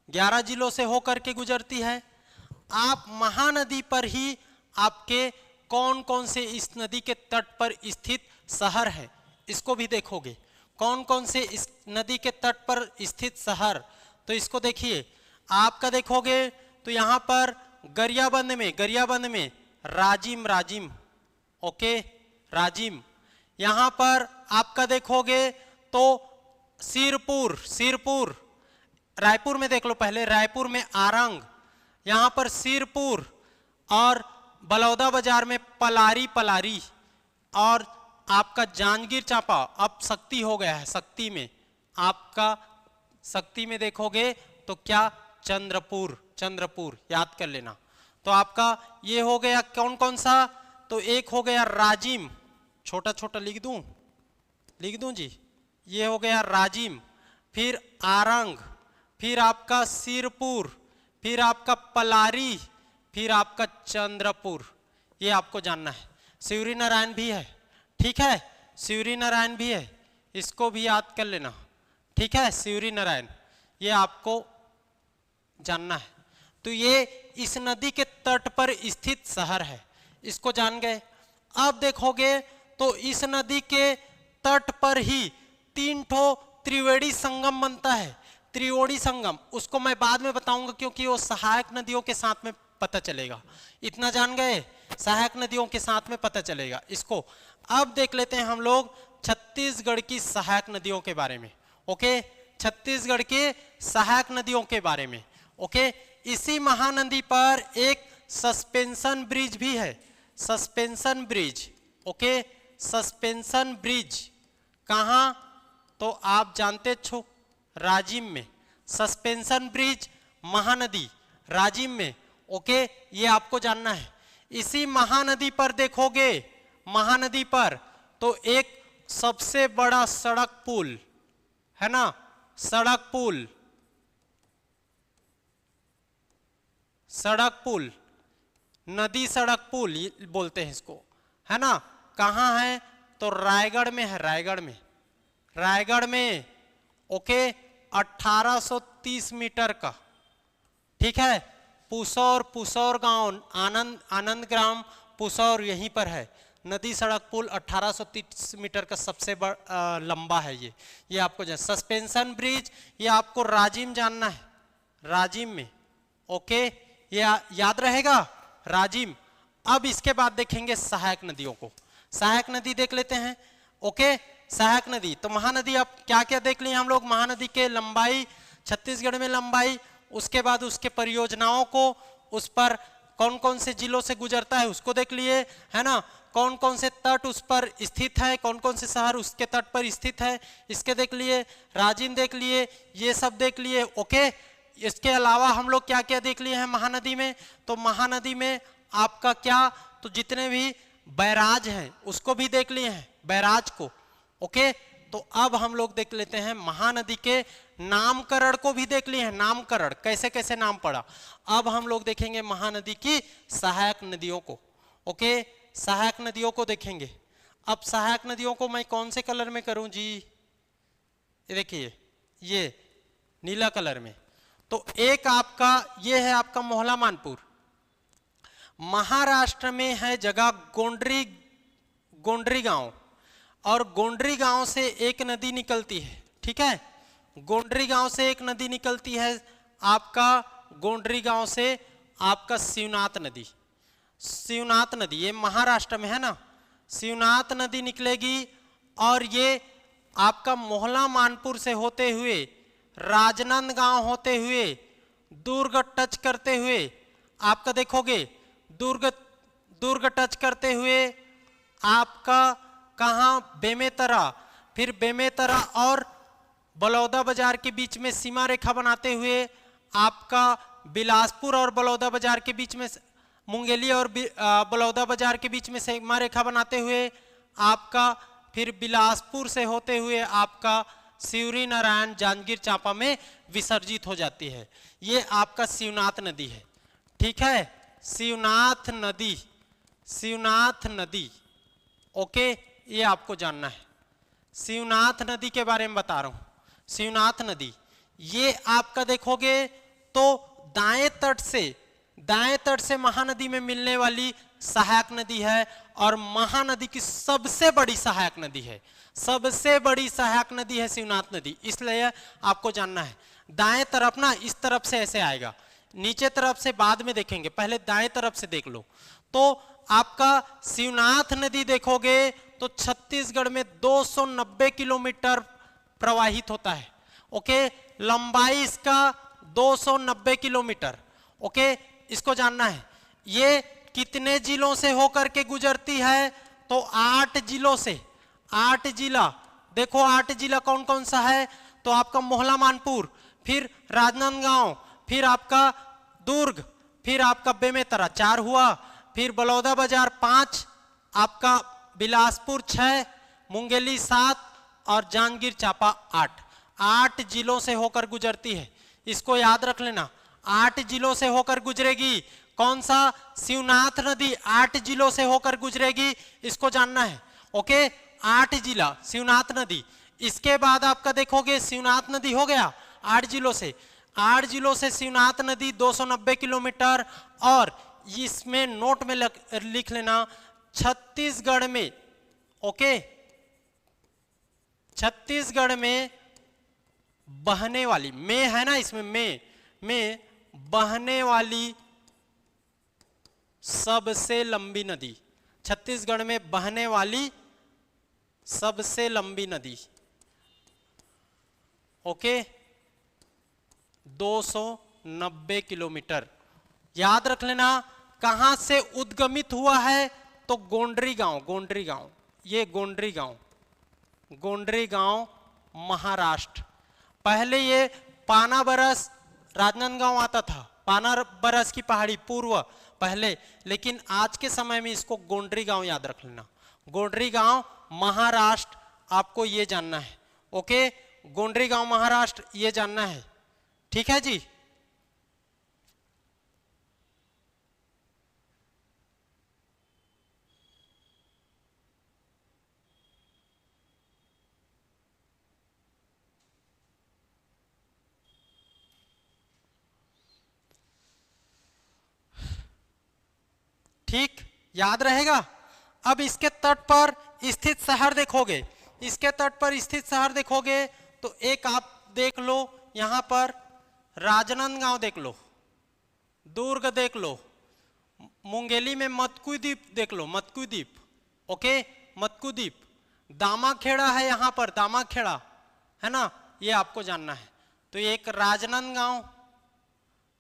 11 जिलों से होकर के गुजरती है। आप महानदी पर ही आपके कौन कौन से इस नदी के तट पर स्थित शहर है, इसको भी देखोगे। कौन कौन से इस नदी के तट पर स्थित शहर, तो इसको देखिए। आपका देखोगे तो यहाँ पर गरियाबंद में, गरियाबंद में राजिम, राजिम, ओके, राजिम। यहाँ पर आपका देखोगे तो सिरपुर, सिरपुर, रायपुर में देख लो पहले, रायपुर में आरंग, यहाँ पर सिरपुर। और बलौदा बाजार में पलारी, पलारी। और आपका जांजगीर चांपा अब शक्ति हो गया है, शक्ति में आपका शक्ति में देखोगे तो क्या चंद्रपुर, चंद्रपुर याद कर लेना। तो आपका ये हो गया कौन कौन सा, तो एक हो गया राजिम, छोटा छोटा लिख दूं जी, ये हो गया राजिम, फिर आरंग, फिर आपका सिरपुर, फिर आपका पलारी, फिर आपका चंद्रपुर, ये आपको जानना है। शिवरी नारायण भी है, ठीक है, शिवरी नारायण भी है, इसको भी याद कर लेना, ठीक है, शिवरी नारायण ये आपको जानना है। तो ये इस नदी के तट पर स्थित शहर है, इसको जान गए। अब देखोगे तो इस नदी के तट पर ही 3 ठो त्रिवेणी संगम बनता है, त्रिवेणी संगम, उसको मैं बाद में बताऊंगा क्योंकि वो सहायक नदियों के साथ में पता चलेगा। इतना जान गए, सहायक नदियों के साथ में पता चलेगा इसको। अब देख लेते हैं हम लोग छत्तीसगढ़ की सहायक नदियों के बारे में, ओके, छत्तीसगढ़ के सहायक नदियों के बारे में, ओके। इसी महानदी पर एक सस्पेंशन ब्रिज भी है, suspension bridge, okay, suspension bridge कहाँ, तो आप जानते छो राजिम में, सस्पेंशन ब्रिज महानदी राजिम में, ओके, ये आपको जानना है। इसी महानदी पर देखोगे, महानदी पर तो एक सबसे बड़ा सड़क पुल है ना, सड़क पुल, सड़क पुल, नदी सड़क पुल बोलते हैं इसको, है ना, कहाँ है, तो रायगढ़ में है, रायगढ़ में, रायगढ़ में, ओके, 1830 मीटर का, ठीक है। पुसौर गांव, आनंद ग्राम पुसौर यहीं पर है। नदी सड़क पुल 1830 मीटर का सबसे लंबा है ये आपको जान। सस्पेंशन ब्रिज ये आपको राजिम जानना है, राजिम में, ओके, ये याद रहेगा राजिम। अब इसके बाद देखेंगे सहायक नदियों को, सहायक नदी देख लेते हैं, ओके। सहायक नदी तो महानदी, अब क्या क्या देख लिए हम लोग, महानदी के लंबाई, छत्तीसगढ़ में लंबाई, उसके बाद उसके परियोजनाओं को, उस पर कौन कौन से जिलों से गुजरता है उसको देख लिए, है ना, कौन कौन से तट उस पर स्थित है, कौन कौन से शहर उसके तट पर स्थित है, इसके देख लिए, राजिम देख लिए, ये सब देख लिए, ओके। इसके अलावा हम लोग क्या क्या देख लिए हैं महानदी में, तो महानदी में आपका क्या, तो जितने भी बैराज हैं उसको भी देख लिए हैं, बैराज को, ओके। तो अब हम लोग देख लेते हैं महानदी के नामकरण को भी देख लिए हैं, नामकरण कैसे कैसे नाम पड़ा। अब हम लोग देखेंगे महानदी की सहायक नदियों को, ओके, सहायक नदियों को देखेंगे। अब सहायक नदियों को मैं कौन से कलर में करूं जी, ये देखिए, ये नीला कलर में। तो एक आपका ये है आपका मोहला मानपुर, महाराष्ट्र में है जगह गोंडरी गांव, और गोंडरी गांव से एक नदी निकलती है, ठीक है, गोंडरी गांव से एक नदी निकलती है आपका, गोंडरी गांव से आपका शिवनाथ नदी, शिवनाथ नदी ये महाराष्ट्र में है ना, शिवनाथ नदी निकलेगी, और ये आपका मोहला मानपुर से होते हुए, राजनांदगांव होते हुए, दुर्ग टच करते हुए, आपका देखोगे दुर्ग टच करते हुए आपका कहाँ, बेमेतरा, फिर बेमेतरा और बलौदा बाजार के बीच में सीमा रेखा बनाते हुए आपका बिलासपुर और बलौदा बाजार के बीच में, मुंगेली और बलौदा बाजार के बीच में सीमा रेखा बनाते हुए आपका फिर बिलासपुर से होते हुए आपका शिवरी नारायण जांजगीर चांपा में विसर्जित हो जाती है। ये आपका शिवनाथ नदी है, ठीक है, शिवनाथ नदी, शिवनाथ नदी, ओके, ये आपको जानना है। शिवनाथ नदी के बारे में बता रहा हूं, शिवनाथ नदी ये आपका देखोगे तो दाएं तट से महानदी में मिलने वाली सहायक नदी है, और महानदी की सबसे बड़ी सहायक नदी है, सबसे बड़ी सहायक नदी है शिवनाथ नदी, इसलिए आपको जानना है। दाएं तरफ ना इस तरफ से ऐसे आएगा, नीचे तरफ से बाद में देखेंगे, पहले दाएं तरफ से देख लो। तो आपका शिवनाथ नदी देखोगे तो छत्तीसगढ़ में 290 किलोमीटर प्रवाहित होता है, ओके, लंबाई इसका 290 किलोमीटर, ओके, इसको जानना है। ये कितने जिलों से होकर के गुजरती है, तो 8 जिलों से, 8 जिला, देखो 8 जिला कौन कौन सा है, तो आपका मोहला मानपुर, फिर राजनांदगांव, फिर आपका दुर्ग, फिर आपका बेमेतरा 4 हुआ, फिर बलौदा बाजार 5, आपका बिलासपुर 6, मुंगेली 7 और जांजगीर चांपा 8। 8 जिलों से होकर गुजरती है, इसको याद रख लेना। 8 जिलों से होकर गुजरेगी, कौन सा, शिवनाथ नदी 8 जिलों से होकर गुजरेगी, इसको जानना है। ओके, 8 जिला शिवनाथ नदी। इसके बाद आपका देखोगे शिवनाथ नदी हो गया 8 जिलों से, 8 जिलों से शिवनाथ नदी 290 किलोमीटर। और इसमें नोट में लिख लेना छत्तीसगढ़ में, ओके, छत्तीसगढ़ में बहने वाली, में है ना इसमें, में बहने वाली सबसे लंबी नदी, छत्तीसगढ़ में बहने वाली सबसे लंबी नदी, ओके, 290 किलोमीटर। याद रख लेना कहां से उद्गमित हुआ है, तो गोंडरी गांव, गोंडरी गांव, ये गोंडरी गांव, गोंडरी गांव महाराष्ट्र। पहले ये पानाबरस राजनांदगांव आता था, पानाबरस की पहाड़ी पूर्व पहले, लेकिन आज के समय में इसको गोंडरी गांव याद रख लेना, गोंडरी गांव महाराष्ट्र, आपको ये जानना है। ओके, गोंडरी गांव महाराष्ट्र ये जानना है, ठीक है जी। ठीक, याद रहेगा। अब इसके तट पर स्थित शहर देखोगे, इसके तट पर स्थित शहर देखोगे तो एक आप देख लो, यहां पर राजनांदगांव देख लो, दुर्ग देख लो, मुंगेली में मत्कू द्वीप देख लो, मत्कू द्वीप, ओके, मत्कू द्वीप, दामाखेड़ा है यहां पर, दामाखेड़ा है ना, ये आपको जानना है। तो एक राजनांदगांव,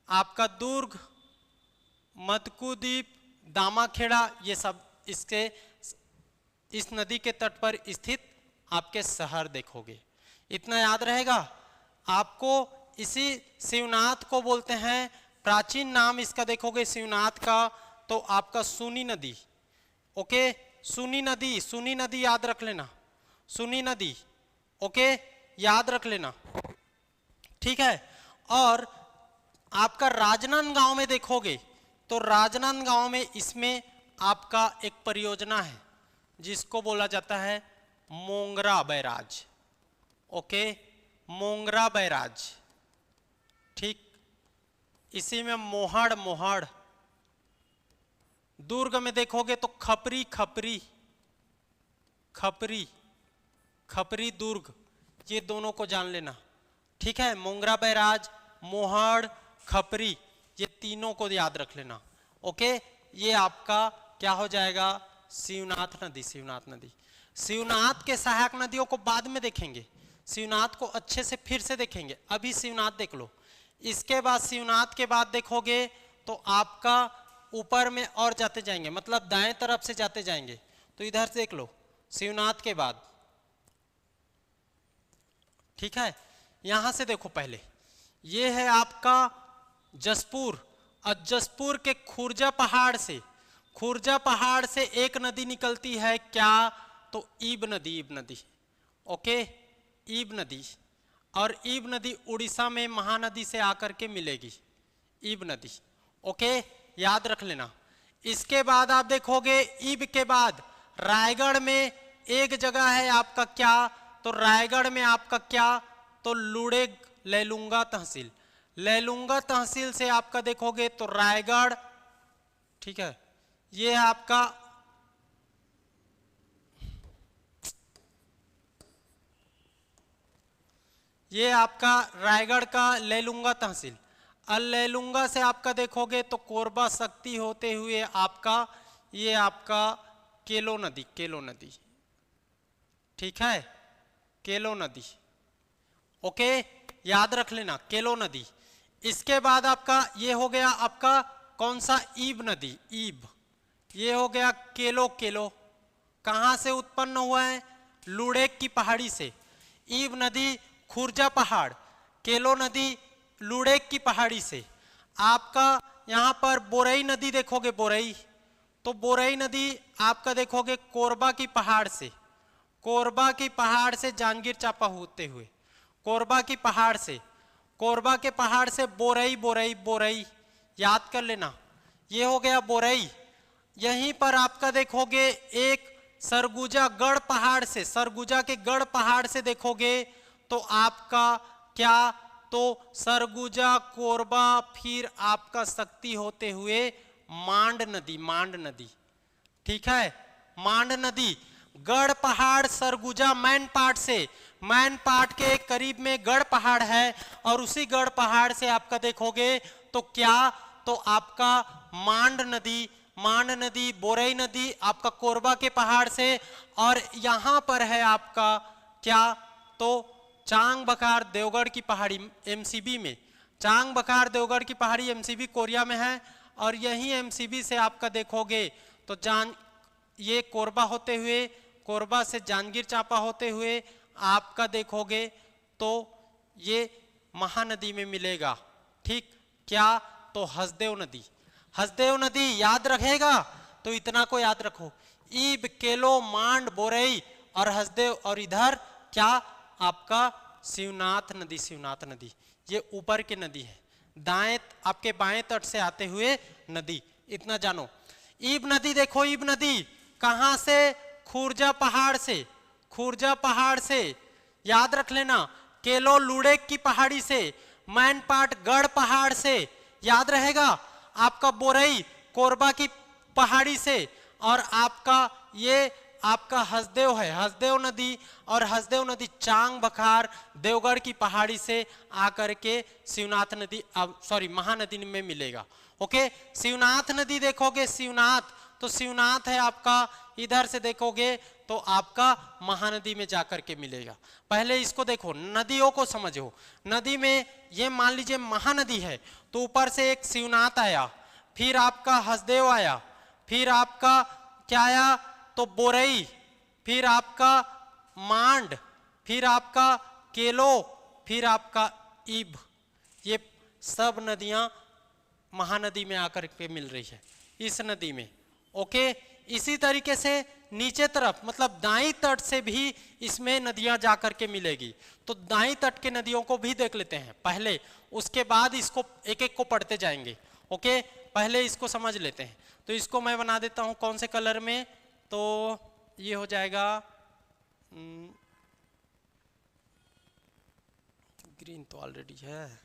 आपका दुर्ग, मत्कू द्वीप, दामाखेड़ा, ये सब इसके इस नदी के तट पर स्थित आपके शहर देखोगे। इतना याद रहेगा आपको। इसी शिवनाथ को बोलते हैं, प्राचीन नाम इसका देखोगे शिवनाथ का, तो आपका सूनी नदी, ओके, सूनी नदी, सूनी नदी याद रख लेना, सूनी नदी, ओके, याद रख लेना, ठीक है। और आपका राजनांदगांव में देखोगे तो राजनांदगांव में इसमें आपका एक परियोजना है जिसको बोला जाता है मोंगरा बैराज, ओके, मोंगरा बैराज, ठीक। इसी में मोहड़, मोहड़, दुर्ग में देखोगे तो खपरी, खपरी, खपरी, खपरी दुर्ग, ये दोनों को जान लेना, ठीक है। मोंगरा बैराज, मोहड़, खपरी, ये तीनों को याद रख लेना, ओके। ये आपका क्या हो जाएगा, शिवनाथ नदी, शिवनाथ नदी। शिवनाथ के सहायक नदियों को बाद में देखेंगे, शिवनाथ को अच्छे से फिर से देखेंगे, अभी शिवनाथ देख लो। इसके बाद शिवनाथ के बाद देखोगे तो आपका ऊपर में और जाते जाएंगे, मतलब दाएं तरफ से जाते जाएंगे, तो इधर से देख लो शिवनाथ के बाद, ठीक है। यहां से देखो पहले, ये है आपका जसपुर, और जसपुर के खुर्जा पहाड़ से, खुर्जा पहाड़ से एक नदी निकलती है, क्या, तो ईब नदी, ईब नदी, ओके, ईब नदी। और ईब नदी उड़ीसा में महानदी से आकर के मिलेगी, ईब नदी, ओके, याद रख लेना। इसके बाद आप देखोगे ईब के बाद रायगढ़ में एक जगह है आपका, क्या, तो रायगढ़ में आपका क्या, तो लुड़े लैलूंगा तहसील, लैलूंगा तहसील से आपका देखोगे तो रायगढ़, ठीक है। ये है आपका ये आपका रायगढ़ का लैलूंगा तहसील। लैलूंगा से आपका देखोगे तो कोरबा शक्ति होते हुए आपका ये आपका केलो नदी, केलो नदी, ठीक है, केलो नदी, ओके, याद रख लेना केलो नदी। इसके बाद आपका ये हो गया आपका कौन सा, ईब नदी, ईब, ये हो गया केलो, केलो कहां से उत्पन्न हुआ है, लुड़ेक की पहाड़ी से, ईब नदी खुर्जा पहाड़, केलो नदी लुड़ेक की पहाड़ी से। आपका यहाँ पर बोरई नदी देखोगे, बोरई, तो बोरई नदी आपका देखोगे कोरबा की पहाड़ से, कोरबा की पहाड़ से जांजगीर चांपा होते हुए, कोरबा की पहाड़ से, कोरबा के पहाड़ से बोरई, बोरई, बोरई, याद कर लेना, ये हो गया बोरई। यहीं पर आपका देखोगे एक सरगुजा गढ़ पहाड़ से, सरगुजा के गढ़ पहाड़ से देखोगे तो आपका क्या, तो सरगुजा, कोरबा, फिर आपका शक्ति होते हुए मांड नदी, मांड नदी, ठीक है, मांड नदी, गढ़ पहाड़ सरगुजा मैन पाट से, मैन पाट के करीब में गढ़ पहाड़ है और उसी गढ़ पहाड़ से आपका देखोगे तो क्या, तो आपका मांड नदी, मांड नदी, बोरई नदी आपका कोरबा के पहाड़ से, और यहां पर है आपका क्या, तो चांग बकार देवगढ़ की पहाड़ी एमसीबी में, चांग बकार देवगढ़ की पहाड़ी एमसीबी कोरिया में है, और यही एमसीबी से आपका देखोगे तो ये कोरबा होते हुए, कोरबा से जांजगीर चांपा होते हुए आपका देखोगे तो ये महानदी में मिलेगा, ठीक, क्या, तो हसदेव नदी, हसदेव नदी याद रखेगा तो इतना को याद रखो, ईब, केलो, मांड, बोरई और हसदेव, और इधर क्या आपका शिवनाथ नदी, शिवनाथ नदी, ये ऊपर की नदी है, दाएं आपके बाएं तट से आते हुए नदी, इतना जानो। ईब नदी देखो, ईब नदी कहां से, खुर्जा पहाड़ से, खुर्जा पहाड़ से, याद रख लेना, केलो लुड़ेक की पहाड़ी से, मैनपाट गढ़ पहाड़ से, याद रहेगा, आपका बोरई कोरबा की पहाड़ी से, और आपका ये आपका हसदेव है, हसदेव नदी, और हसदेव नदी चांग बखार देवगढ़ की पहाड़ी से आकर के शिवनाथ नदी, सॉरी महानदी में मिलेगा। ओके, शिवनाथ नदी देखोगे, शिवनाथ, तो शिवनाथ है आपका, इधर से देखोगे तो आपका महानदी में जाकर के मिलेगा। पहले इसको देखो, नदियों को समझो, नदी में ये मान लीजिए महानदी है तो ऊपर से एक शिवनाथ आया, फिर आपका हसदेव आया, फिर आपका क्या आया, तो बोरई, फिर आपका मांड, फिर आपका केलो, फिर आपका ईब, ये सब नदियां महानदी में आकर के मिल रही है इस नदी में। ओके, इसी तरीके से नीचे तरफ मतलब दाईं तट से भी इसमें नदियां जाकर के मिलेगी, तो दाईं तट के नदियों को भी देख लेते हैं पहले, उसके बाद इसको एक एक को पढ़ते जाएंगे। ओके, पहले इसको समझ लेते हैं, तो इसको मैं बना देता हूं कौन से कलर में, तो ये हो जाएगा ग्रीन, तो ऑलरेडी है,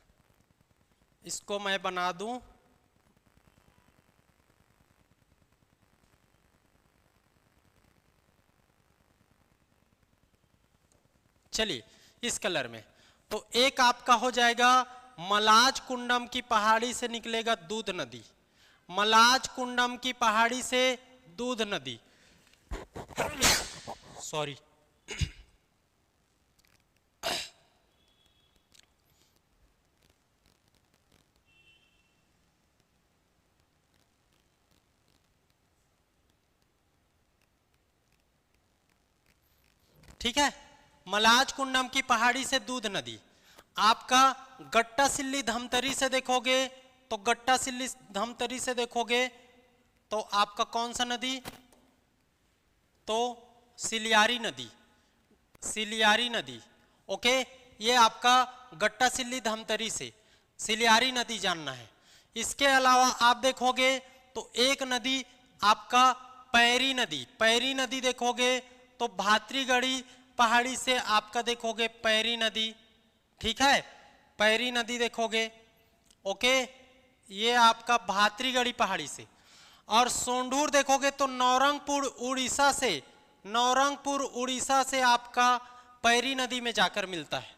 इसको मैं बना दूं चलिए इस कलर में, तो एक आपका हो जाएगा मलाज कुंडम की पहाड़ी से निकलेगा दूध नदी, मलाज कुंडम की पहाड़ी से दूध नदी, सॉरी ठीक है, मलाज कुंडम की पहाड़ी से दूध नदी। आपका गट्टा सिल्ली धमतरी से देखोगे तो गट्टा सिल्ली धमतरी से देखोगे तो आपका कौन सा नदी, तो सिलियारी नदी, सिलियारी नदी। ओके, ये आपका गट्टा सिल्ली धमतरी से सिलियारी नदी जानना है। इसके अलावा आप देखोगे तो एक नदी आपका पैरी नदी, पैरी नदी देखोगे तो भातरीगढ़ी पहाड़ी से आपका देखोगे पैरी नदी, ठीक है, पैरी नदी देखोगे। ओके, ये आपका भातरीगढ़ी पहाड़ी से, और सोंढूर देखोगे तो नौरंगपुर उड़ीसा से, नौरंगपुर उड़ीसा से आपका पैरी नदी में जाकर मिलता है।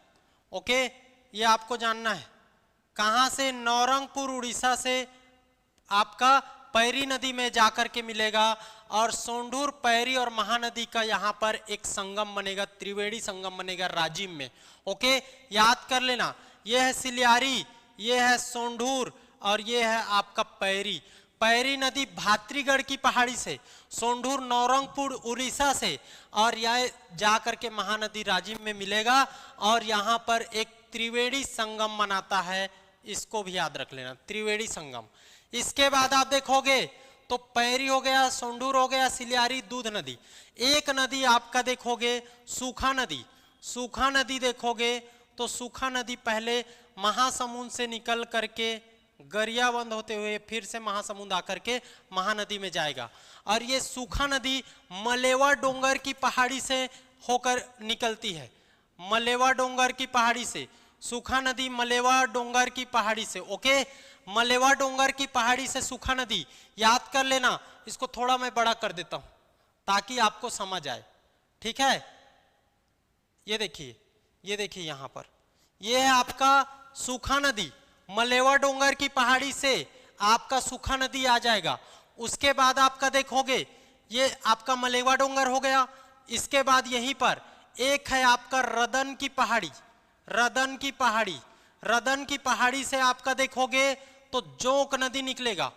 ओके, ये आपको जानना है, कहां से, नौरंगपुर उड़ीसा से आपका पैरी नदी में जाकर के मिलेगा, और सोंढूर, पैरी और महानदी का यहाँ पर एक संगम बनेगा, त्रिवेणी संगम बनेगा राजिम में। ओके, याद कर लेना, ये है सिलियारी, ये है सोंढूर और ये है आपका पैरी। पैरी नदी भात्रीगढ़ की पहाड़ी से, सोंढूर नौरंगपुर उड़ीसा से, और यह जाकर के महानदी राजिम में मिलेगा और यहाँ पर एक त्रिवेणी संगम बनाता है, इसको भी याद रख लेना, त्रिवेणी संगम। इसके बाद आप देखोगे तो पैरी हो गया, सोंढूर हो गया, सिलियारी, दूध नदी। एक नदी आपका देखोगे सूखा नदी। सूखा नदी देखोगे तो सूखा नदी पहले महासमुंद से निकल करके गरियाबंद होते हुए फिर से महासमुंद आकर के महानदी में जाएगा, और ये सूखा नदी मलेवा डोंगर की पहाड़ी से होकर निकलती है। मलेवा डोंगर की पहाड़ी से सूखा नदी, मलेवा डोंगर की पहाड़ी से, ओके। मलेवा डोंगर की पहाड़ी से सूखा नदी याद कर लेना। इसको थोड़ा मैं बड़ा कर देता हूं ताकि आपको समझ आए, ठीक है। ये देखिए यहां पर ये है आपका सूखा नदी। मलेवा डोंगर की पहाड़ी से आपका सूखा नदी आ जाएगा। उसके बाद आपका देखोगे ये आपका मलेवा डोंगर हो गया। इसके बाद यहीं पर एक है आपका रदन की पहाड़ी। रदन की पहाड़ी, रदन की पहाड़ी से आपका देखोगे तो जोंक नदी निकलेगा,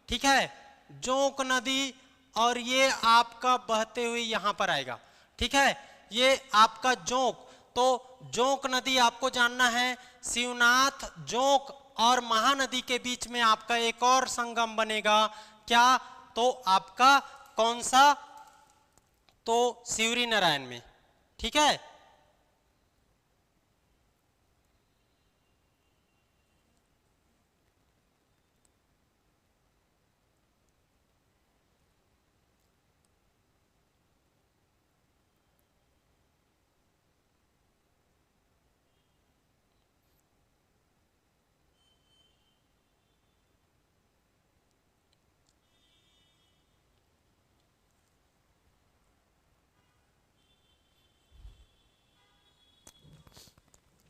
ठीक है, जोंक नदी, और ये आपका बहते हुए यहां पर आएगा, ठीक है। ये आपका जोंक, तो जोंक नदी आपको जानना है। शिवनाथ, जोंक और महानदी के बीच में आपका एक और संगम बनेगा, क्या, तो आपका कौन सा, तो शिवरी नारायण में, ठीक है।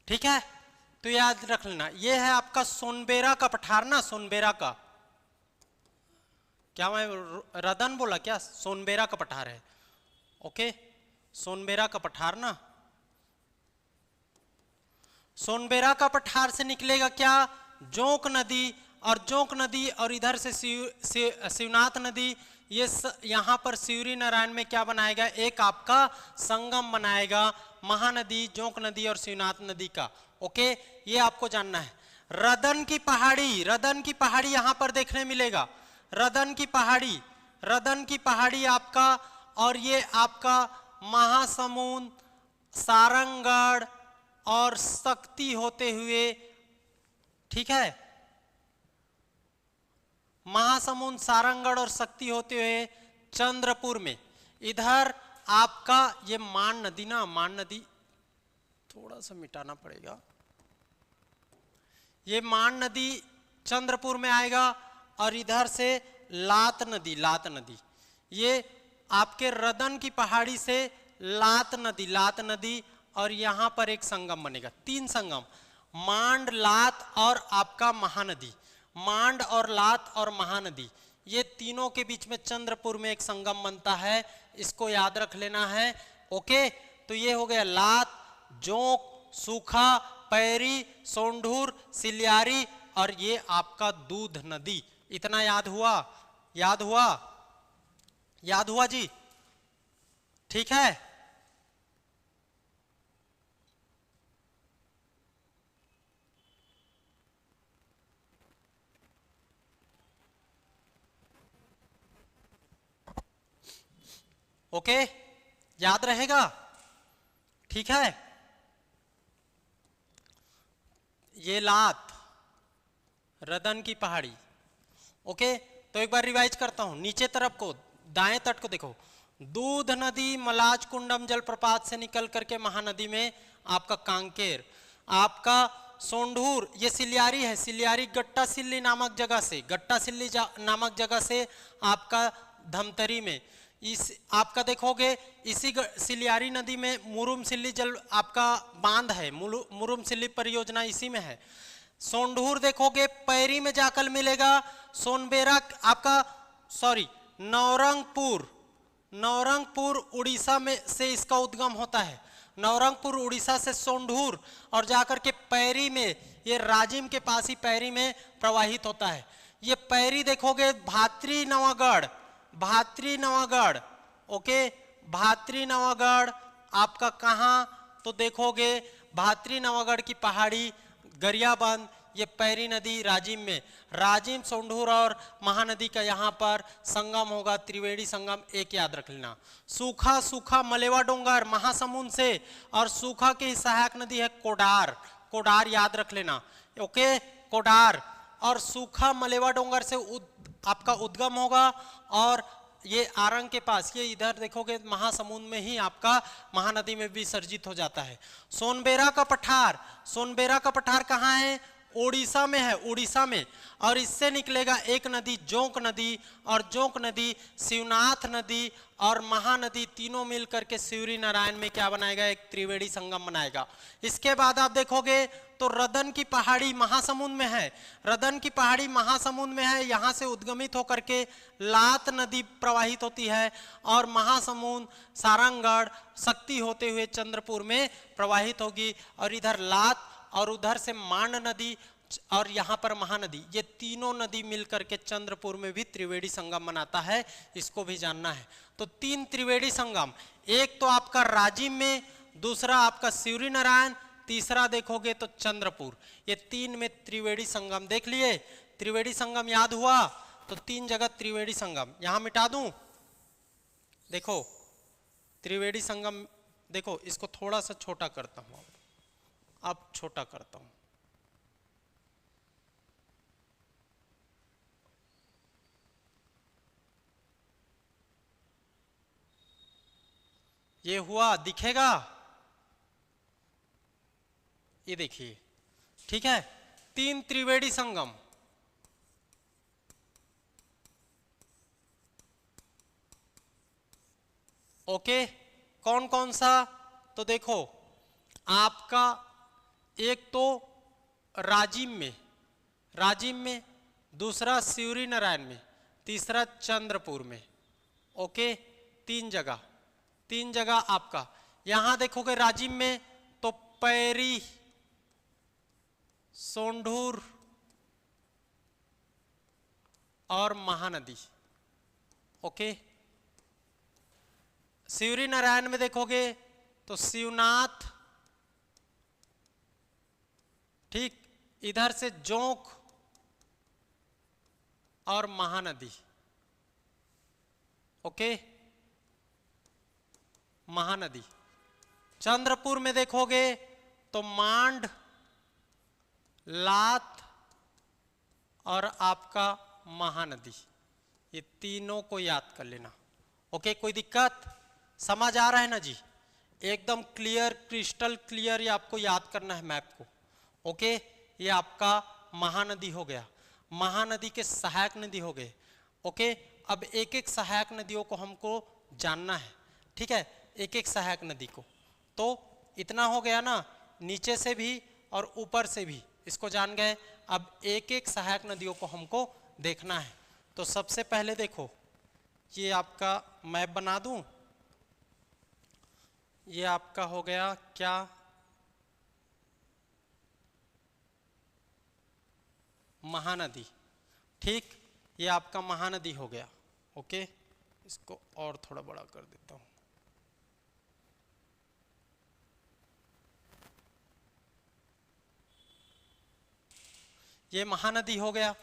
ठीक है, तो याद रख लेना ये है आपका सोनबेरा का पठार ना, सोनबेरा का, क्या मैं रदन बोला क्या, सोनबेरा का पठार है, ओके, सोनबेरा का पठार ना। सोनबेरा का पठार से निकलेगा क्या, जोंक नदी, और जोंक नदी और इधर से शिवनाथ नदी, ये यहाँ पर शिवरी नारायण में क्या बनाएगा, एक आपका संगम बनाएगा महानदी, जोंक नदी और शिवनाथ नदी का, ओके। ये आपको जानना है। रदन की पहाड़ी, रदन की पहाड़ी यहाँ पर देखने मिलेगा, रदन की पहाड़ी, रदन की पहाड़ी आपका, और ये आपका महासमुंद, सारंगगढ़ और शक्ति होते हुए, ठीक है, महासमुंद, सारंगगढ़ और शक्ति होते हुए चंद्रपुर में। इधर आपका ये मान नदी ना, मान नदी थोड़ा सा मिटाना पड़ेगा, ये मान नदी चंद्रपुर में आएगा, और इधर से लात नदी, लात नदी, ये आपके रदन की पहाड़ी से लात नदी, लात नदी, और यहां पर एक संगम बनेगा, तीन संगम, मांड, लात और आपका महानदी। मांड और लात और महानदी, ये तीनों के बीच में चंद्रपुर में एक संगम बनता है, इसको याद रख लेना है, ओके। तो ये हो गया लात, जोंक, सूखा, पैरी, सोंढूर, सिलियारी, और ये आपका दूध नदी। इतना याद हुआ, याद हुआ, याद हुआ जी, ठीक है। ओके, याद रहेगा, ठीक है। ये लात, रदन की पहाड़ी, ओके। तो एक बार रिवाइज करता हूं, नीचे तरफ को, दाएं तट को देखो, दूध नदी मलाज कुंडम जलप्रपात से निकल करके महानदी में आपका कांकेर, आपका सोंढूर, ये सिलियारी है, सिलियारी गट्टा सिल्ली नामक जगह से, गट्टा सिल्ली नामक जगह से आपका धमतरी में। इस आपका देखोगे इसी सिलियारी नदी में मुरुम सिल्ली जल आपका बांध है, मुरुम सिल्ली परियोजना इसी में है। सोंढूर देखोगे पैरी में जाकर मिलेगा, सोनबेरा आपका सॉरी नौरंगपुर, नौरंगपुर उड़ीसा में से इसका उद्गम होता है, नौरंगपुर उड़ीसा से सोंढूर, और जाकर के पैरी में, ये राजिम के पास ही पैरी में प्रवाहित होता है। ये पैरी देखोगे भात्री नवागढ़, भात्री नवागढ़, ओके, भात्री नवागढ़ आपका कहाँ, तो देखोगे भात्री नवागढ़ की पहाड़ी, गरियाबंद, ये पैरी नदी राजिम में, राजिम सोंढूर और महानदी का यहाँ पर संगम होगा, त्रिवेणी संगम, एक याद रख लेना। सूखा सूखा मलेवा डोंगर महासमुंद से, और सूखा की सहायक नदी है कोडार, कोडार याद रख लेना, ओके, कोडार, और सूखा मलेवा डोंगर से आपका उद्गम होगा, और ये आरंग के पास, ये इधर देखोगे महासमुंद में ही आपका महानदी में विसर्जित हो जाता है। सोनबेरा का पठार, सोनबेरा का पठार कहाँ है, ओडिशा में है, उड़ीसा में, और इससे निकलेगा एक नदी जोंक नदी, और जोंक नदी शिवनाथ नदी और महानदी तीनों मिल करके शिवरी नारायण में क्या बनाएगा, एक त्रिवेणी संगम बनाएगा। इसके बाद आप देखोगे तो रदन की पहाड़ी महासमुंद में है, रदन की पहाड़ी महासमुंद में है, यहाँ से उद्गमित होकर के लात नदी प्रवाहित होती है, और महासमुंद सारंगगढ़ शक्ति होते हुए चंद्रपुर में प्रवाहित होगी, और इधर लात और उधर से मांड नदी और यहाँ पर महानदी, ये तीनों नदी मिलकर के चंद्रपुर में भी त्रिवेणी संगम बनाता है, इसको भी जानना है। तो 3 त्रिवेणी संगम, एक तो आपका राजिम में, दूसरा आपका शिवरी नारायण, तीसरा देखोगे तो चंद्रपुर, ये 3 में त्रिवेणी संगम देख लिए। त्रिवेणी संगम याद हुआ, तो 3 जगह त्रिवेणी संगम, यहां मिटा दूं, देखो त्रिवेणी संगम, देखो इसको थोड़ा सा छोटा करता हूं, अब छोटा करता हूं, ये हुआ, दिखेगा, ये देखिए, ठीक है, 3 त्रिवेणी संगम, ओके, कौन कौन सा, तो देखो आपका एक तो राजिम में, राजिम में, दूसरा शिवरी नारायण में, तीसरा चंद्रपुर में, ओके, 3 जगह, 3 जगह आपका। यहां देखोगे राजिम में तो पैरी, सोंढूर और महानदी, ओके। शिवरी नारायण में देखोगे तो शिवनाथ, ठीक, इधर से जोंक और महानदी, ओके, महानदी। चंद्रपुर में देखोगे तो मांड, लात और आपका महानदी, ये तीनों को याद कर लेना, ओके। कोई दिक्कत, समझ आ रहा है ना जी, एकदम क्लियर, क्रिस्टल क्लियर, ये आपको याद करना है मैप को, ओके। ये आपका महानदी हो गया, महानदी के सहायक नदी हो गए, ओके। अब एक एक सहायक नदियों को हमको जानना है, ठीक है, एक एक सहायक नदी को, तो इतना हो गया ना, नीचे से भी और ऊपर से भी इसको जान गए। अब एक एक सहायक नदियों को हमको देखना है, तो सबसे पहले देखो, ये आपका मैप बना दूं, ये आपका हो गया क्या, महानदी, ठीक, ये आपका महानदी हो गया, ओके। इसको और थोड़ा बड़ा कर देता हूं, ये महानदी हो गया।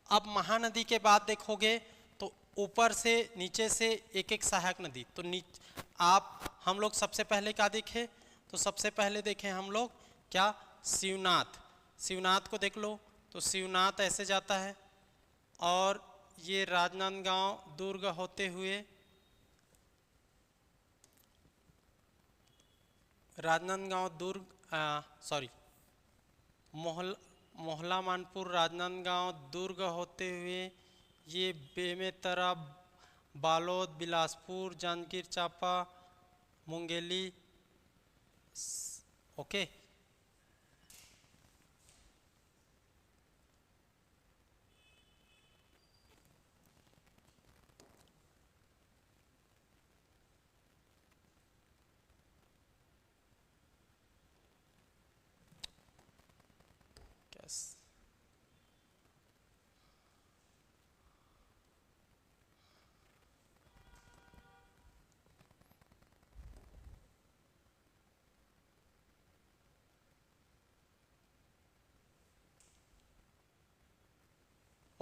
अब महानदी के बाद देखोगे तो ऊपर से नीचे से एक एक सहायक नदी, तो आप हम लोग सबसे पहले क्या देखे, तो सबसे पहले देखें हम लोग क्या, शिवनाथ, शिवनाथ को देख लो, तो शिवनाथ ऐसे जाता है, और ये राजनांदगांव दुर्ग होते हुए, राजनांदगांव दुर्ग, सॉरी, मोहला मानपुर, राजनांदगांव दुर्ग होते हुए ये बेमेतरा, बालोद, बिलासपुर, जांजगीर चांपा, मुंगेली, ओके।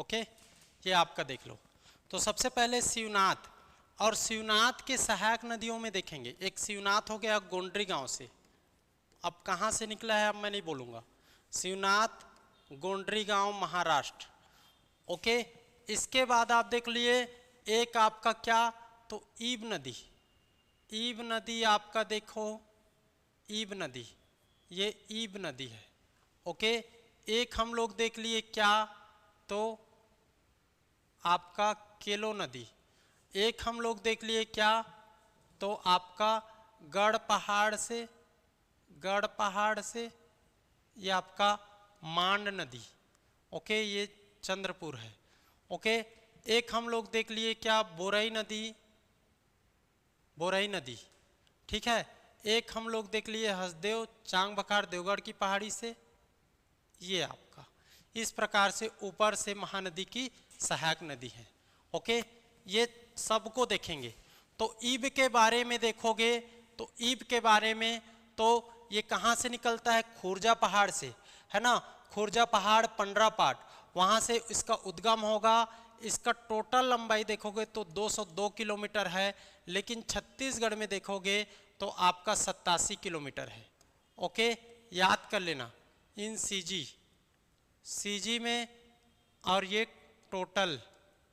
ओके, ये आपका देख लो। तो सबसे पहले शिवनाथ, और शिवनाथ के सहायक नदियों में देखेंगे। एक शिवनाथ हो गया गोंडरी गांव से, अब कहाँ से निकला है अब मैं नहीं बोलूँगा। शिवनाथ गोंडरी गांव महाराष्ट्र, ओके। इसके बाद आप देख लिए एक आपका क्या, तो ईब नदी। ईब नदी आपका देखो, ईब नदी, ये ईब नदी है, ओके। एक हम लोग देख लिए क्या, तो आपका केलो नदी। एक हम लोग देख लिए क्या, तो आपका गढ़ पहाड़ से ये आपका मांड नदी, ओके, ये चंद्रपुर है, ओके। एक हम लोग देख लिए क्या, बोरई नदी, ठीक है। एक हम लोग देख लिए हसदेव चांग बखार देवगढ़ की पहाड़ी से, ये आपका। इस प्रकार से ऊपर से महानदी की सहायक नदी है, ओके। ये सबको देखेंगे। तो ईब के बारे में देखोगे, तो ईब के बारे में तो ये कहाँ से निकलता है, खुर्जा पहाड़ से, है ना। खुर्जा पहाड़ पंडरापाट, वहाँ से इसका उद्गम होगा। इसका टोटल लंबाई देखोगे तो 202 किलोमीटर है, लेकिन छत्तीसगढ़ में देखोगे तो आपका 87 किलोमीटर है, ओके। याद कर लेना इन सीजी में, और ये टोटल,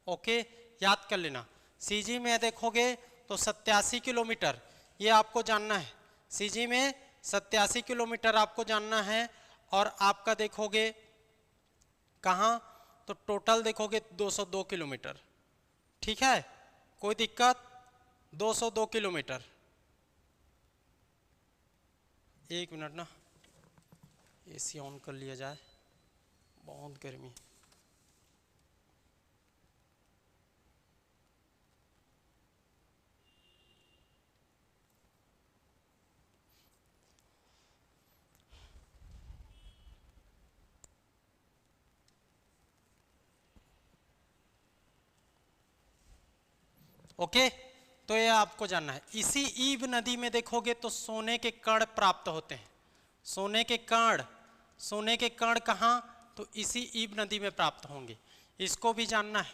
ओके, याद कर लेना। सीजी में देखोगे तो 87 किलोमीटर, ये आपको जानना है। सीजी में 87 किलोमीटर आपको जानना है। और आपका देखोगे कहाँ, तो टोटल देखोगे 202 किलोमीटर, ठीक है, कोई दिक्कत, 202 किलोमीटर। एक मिनट ना, एसी ऑन कर लिया जाए, बहुत गर्मी। ओके, तो ये आपको जानना है। इसी ईब नदी में देखोगे तो सोने के कण प्राप्त होते हैं। सोने के कण कहाँ, तो इसी ईब नदी में प्राप्त होंगे, इसको भी जानना है,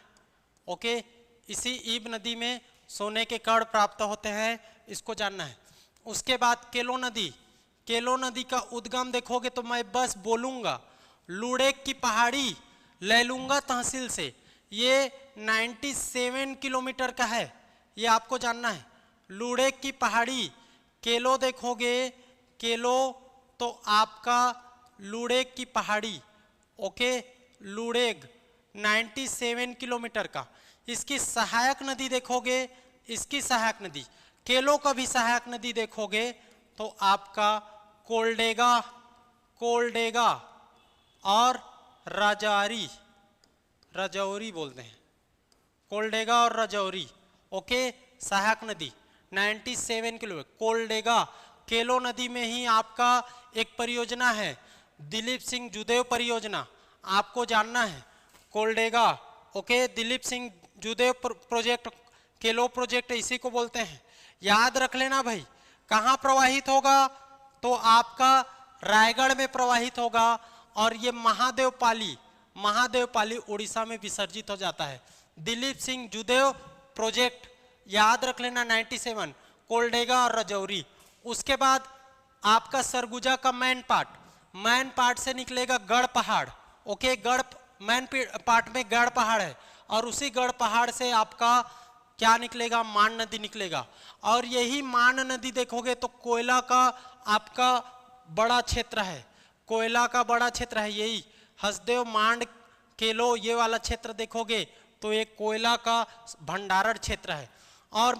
ओके। इसी ईब नदी में सोने के कण प्राप्त होते हैं, इसको जानना है। उसके बाद केलो नदी का उद्गम देखोगे तो मैं बस बोलूँगा, लुड़ेक की पहाड़ी लैलूंगा तहसील से, ये 97 किलोमीटर का है, ये आपको जानना है। लुड़ेक की पहाड़ी, केलो देखोगे, केलो तो आपका लुड़ेक की पहाड़ी, ओके, लुड़ेग 97 किलोमीटर का। इसकी सहायक नदी देखोगे, इसकी सहायक नदी, केलो का भी सहायक नदी देखोगे तो आपका कोल्डेगा और रजौरी बोलते हैं, कोल्डेगा और रजौरी, ओके, सहायक नदी 97 किलोमीटर। कोल्डेगा, केलो नदी में ही आपका एक परियोजना है, दिलीप सिंह जुदेव परियोजना, आपको जानना है। कोल्डेगा, ओके, दिलीप सिंह जुदेव प्रोजेक्ट, केलो प्रोजेक्ट इसी को बोलते हैं, याद रख लेना भाई। कहाँ प्रवाहित होगा, तो आपका रायगढ़ में प्रवाहित होगा, और ये महादेवपाली उड़ीसा में विसर्जित हो जाता है। दिलीप सिंह जुदेव प्रोजेक्ट याद रख लेना 97, कोल्डेगा और रजौरी। उसके बाद आपका सरगुजा का मैन पार्ट से निकलेगा गढ़ पहाड़, ओके, मैन पार्ट में गढ़ पहाड़ है, और उसी गढ़ पहाड़ से आपका क्या निकलेगा, मान नदी निकलेगा। और यही मान नदी देखोगे तो कोयला का आपका बड़ा क्षेत्र है, कोयला का बड़ा क्षेत्र है, यही हसदेव मांड केलो ये वाला क्षेत्र देखोगे तो एक कोयला का भंडारण क्षेत्र है। और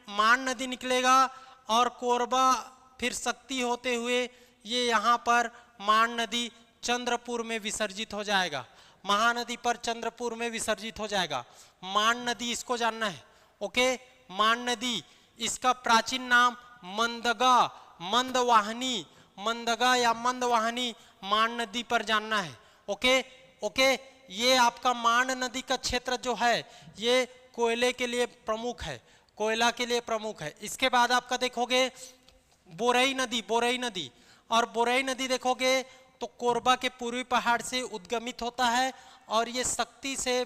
मान नदी निकलेगा, और कोरबा फिर शक्ति होते हुए ये यहाँ पर मान नदी चंद्रपुर में विसर्जित हो जाएगा, महानदी पर चंद्रपुर में विसर्जित हो जाएगा। मान नदी इसको जानना है, ओके। मान नदी, इसका प्राचीन नाम मंदगा या मंदवाहिनी मान नदी पर जानना है, ओके। ये आपका मान नदी का क्षेत्र जो है ये कोयले के लिए प्रमुख है, कोयला के लिए प्रमुख है। इसके बाद आपका देखोगे बोरई नदी, और बोरई नदी देखोगे तो कोरबा के पूर्वी पहाड़ से उद्गमित होता है और ये शक्ति से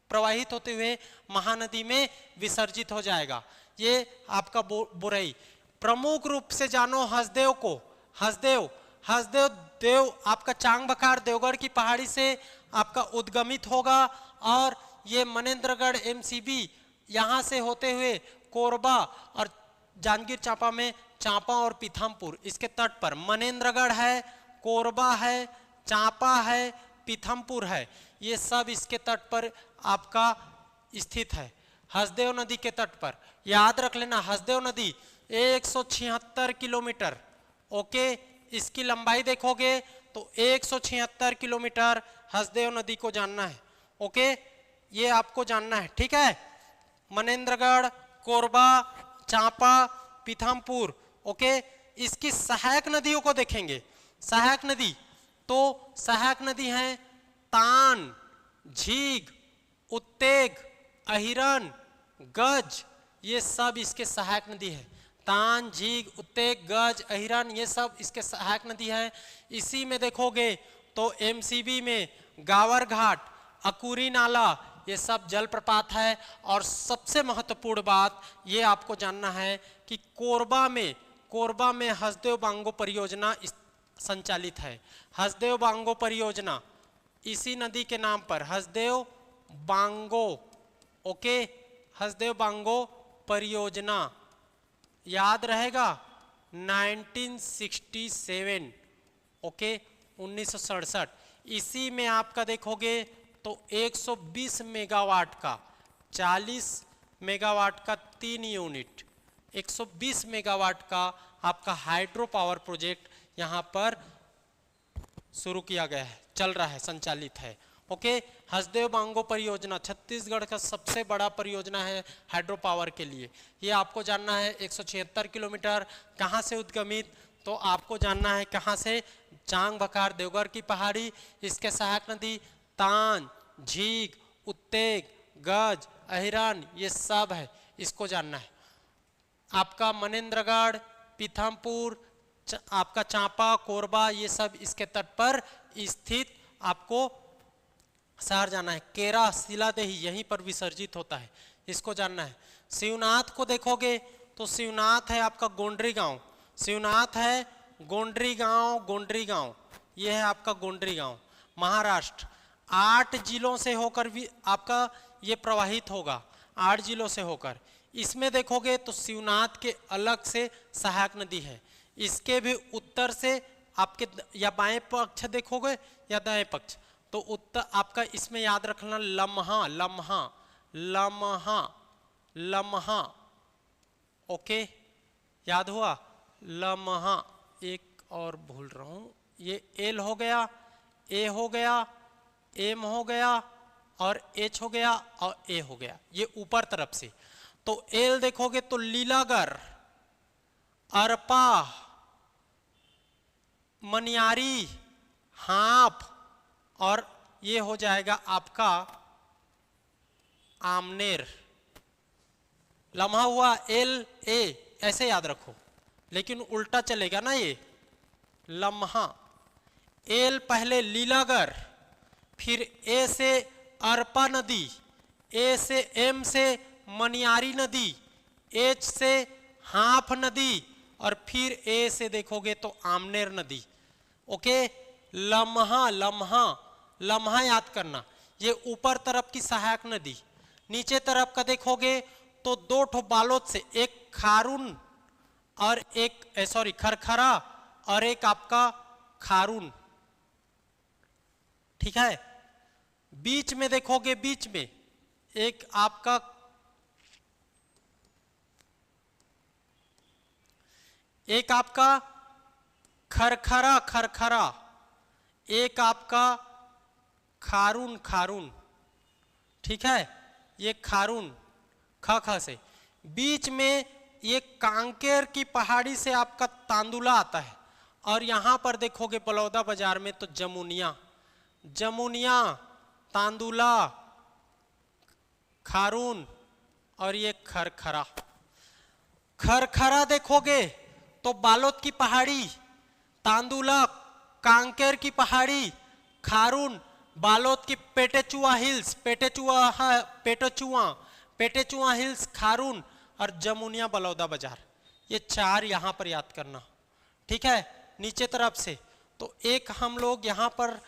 प्रवाहित होते हुए महानदी में विसर्जित हो जाएगा। ये आपका बुरई। प्रमुख रूप से जानो हसदेव को। हसदेव हसदेव देव आपका चांग बखार देवगढ़ की पहाड़ी से आपका उद्गमित होगा और ये मनेन्द्रगढ़ एमसीबी यहाँ से होते हुए कोरबा और जांजगीर चांपा में चांपा और पीथमपुर इसके तट पर मनेन्द्रगढ़ है, कोरबा है, चांपा है, पीथमपुर है, ये सब इसके तट पर आपका स्थित है। हसदेव नदी के तट पर याद रख लेना, हसदेव नदी 176 किलोमीटर। ओके, इसकी लंबाई देखोगे तो 176 किलोमीटर हसदेव नदी को जानना है। ओके, ये आपको जानना है, ठीक है। मनेन्द्रगढ़, कोरबा, चांपा, पीथमपुर। ओके, इसकी सहायक नदियों को देखेंगे। सहायक नदी तो सहायक नदी है तान, झीग, उत्तेग, अहिरन, गज, ये सब इसके सहायक नदी है। तान, झीग, उत्तेग, गज, अहिरन ये सब इसके सहायक नदी है। इसी में देखोगे तो एमसीबी में गावर घाट, अकुरी नाला ये सब जलप्रपात है। और सबसे महत्वपूर्ण बात ये आपको जानना है कि कोरबा में हसदेव बांगो परियोजना संचालित है। हसदेव बांगो परियोजना इसी नदी के नाम पर हसदेव बांगो। ओके, हसदेव बांगो परियोजना याद रहेगा 1967। ओके, 1967। इसी में आपका देखोगे तो 120 मेगावाट का 40 मेगावाट का 3 यूनिट 120 मेगावाट का आपका हाइड्रो पावर प्रोजेक्ट यहाँ पर शुरू किया गया है, चल रहा है, संचालित है। ओके, हसदेव बांगो परियोजना छत्तीसगढ़ का सबसे बड़ा परियोजना है हाइड्रो पावर के लिए। ये आपको जानना है 176 किलोमीटर। कहाँ से उद्गमित, तो आपको जानना है कहाँ से, चांग बखार देवगढ़ की पहाड़ी, इसके सहायक नदी तान, झीग, उत्तेग, गज, अहिरान ये सब है, इसको जानना है। आपका मनेन्द्रगढ़, पीथमपुर, आपका चांपा, कोरबा ये सब इसके तट पर स्थित आपको शहर जाना है। केरा शिलादेही यहीं पर विसर्जित होता है, इसको जानना है। शिवनाथ को देखोगे तो शिवनाथ है आपका गोंडरी गांव। शिवनाथ है गोंडरी गांव, ये है आपका गोंडरी गांव, महाराष्ट्र। 8 जिलों से होकर भी आपका ये प्रवाहित होगा, 8 जिलों से होकर। इसमें देखोगे तो शिवनाथ के अलग से सहायक नदी है। इसके भी उत्तर से आपके या बाएं पक्ष देखोगे या दाएं पक्ष, तो उत्तर आपका इसमें याद रखना लम्हा। ओके, याद हुआ लम्हा। एक और भूल रहा हूं, ये एल हो गया, ए हो गया, एम हो गया और एच हो गया और ए हो गया, ये ऊपर तरफ से। तो एल देखोगे तो लीलागढ़, अरपा, मनियारी, हाप और ये हो जाएगा आपका आमनेर। लम्हा हुआ एल ए, ऐसे याद रखो, लेकिन उल्टा चलेगा ना ये। लम्हा एल पहले लीलागढ़, फिर ए से अरपा नदी, ए से एम से मनियारी नदी, एच से हाफ नदी और फिर ए से देखोगे तो आमनेर नदी। ओके, लम्हा याद करना, ये ऊपर तरफ की सहायक नदी। नीचे तरफ का देखोगे तो 2 ठो बालोद से, एक खारून और एक खरखरा और एक आपका खारून, ठीक है। बीच में देखोगे, बीच में एक आपका खरखरा, एक आपका खारून, ठीक है, ये खारून ख से। बीच में ये कांकेर की पहाड़ी से आपका तांदुला आता है। और यहां पर देखोगे बलौदा बाजार में तो जमुनिया, तांदुला, खारून और ये खरखरा देखोगे तो बालोद की पहाड़ी, तांदुला, कांकेर की पहाड़ी, खारून, बालोद की पेटेचुआ हिल्स, पेटेचुआ हिल्स, खारून और जमुनिया बलौदा बाजार। ये 4 यहाँ पर याद करना, ठीक है, नीचे तरफ से। तो एक हम लोग यहाँ पर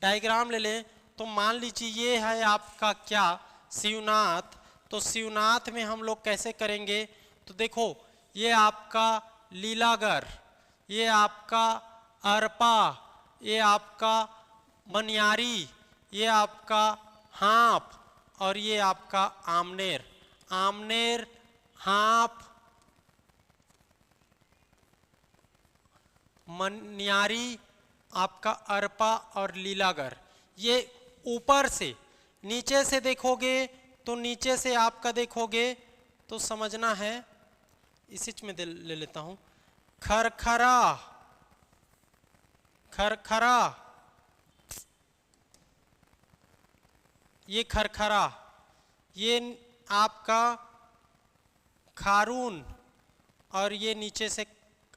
डायग्राम ले लें, तो मान लीजिए ये है आपका क्या, शिवनाथ। तो शिवनाथ में हम लोग कैसे करेंगे, तो देखो ये आपका लीलागढ़, ये आपका अरपा, ये आपका मनियारी, ये आपका हाप और ये आपका आमनेर। आमनेर, हाप, मनियारी, आपका अरपा और लीलागढ़। ये ऊपर से, नीचे से देखोगे तो नीचे से आपका देखोगे तो समझना है, इसी में ले लेता हूं, खरखरा, खरखरा, ये खरखरा, ये आपका खारून और ये नीचे से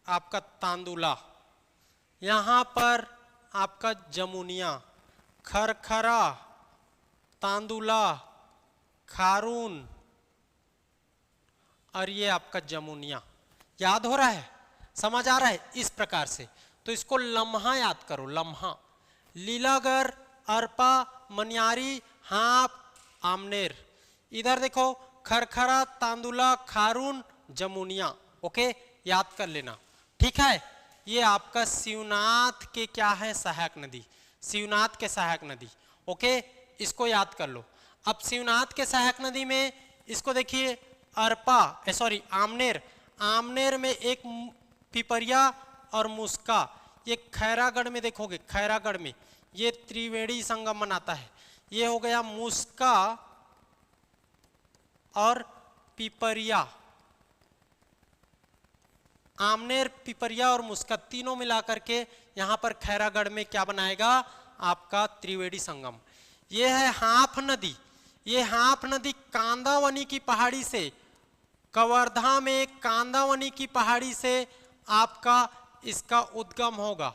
आपका तांदुला। यहाँ पर आपका जमुनिया, खरखरा, तांदुला, खारून और ये आपका जमुनिया। याद हो रहा है, समझ आ रहा है इस प्रकार से। तो इसको लम्हा याद करो, लम्हा। लीलागढ़, अरपा, मनियारी, हाप, आमनेर। इधर देखो खरखरा, तांदुला, खारून, जमुनिया। ओके, याद कर लेना, ठीक है। ये आपका शिवनाथ के क्या है, सहायक नदी, शिवनाथ के सहायक नदी। ओके, इसको याद कर लो। अब शिवनाथ के सहायक नदी में इसको देखिए, अरपा सॉरी आमनेर, आमनेर में एक पिपरिया और मुस्का। ये खैरागढ़ में देखोगे, खैरागढ़ में ये त्रिवेणी संगम बनाता है। ये हो गया मुस्का और पिपरिया, आमनेर, पिपरिया और मुस्का तीनों मिलाकर के यहाँ पर खैरागढ़ में क्या बनाएगा, आपका त्रिवेणी संगम। ये है हाप नदी। ये हाप नदी कांदावनी की पहाड़ी से, कवर्धा में कांदावनी की पहाड़ी से आपका इसका उद्गम होगा।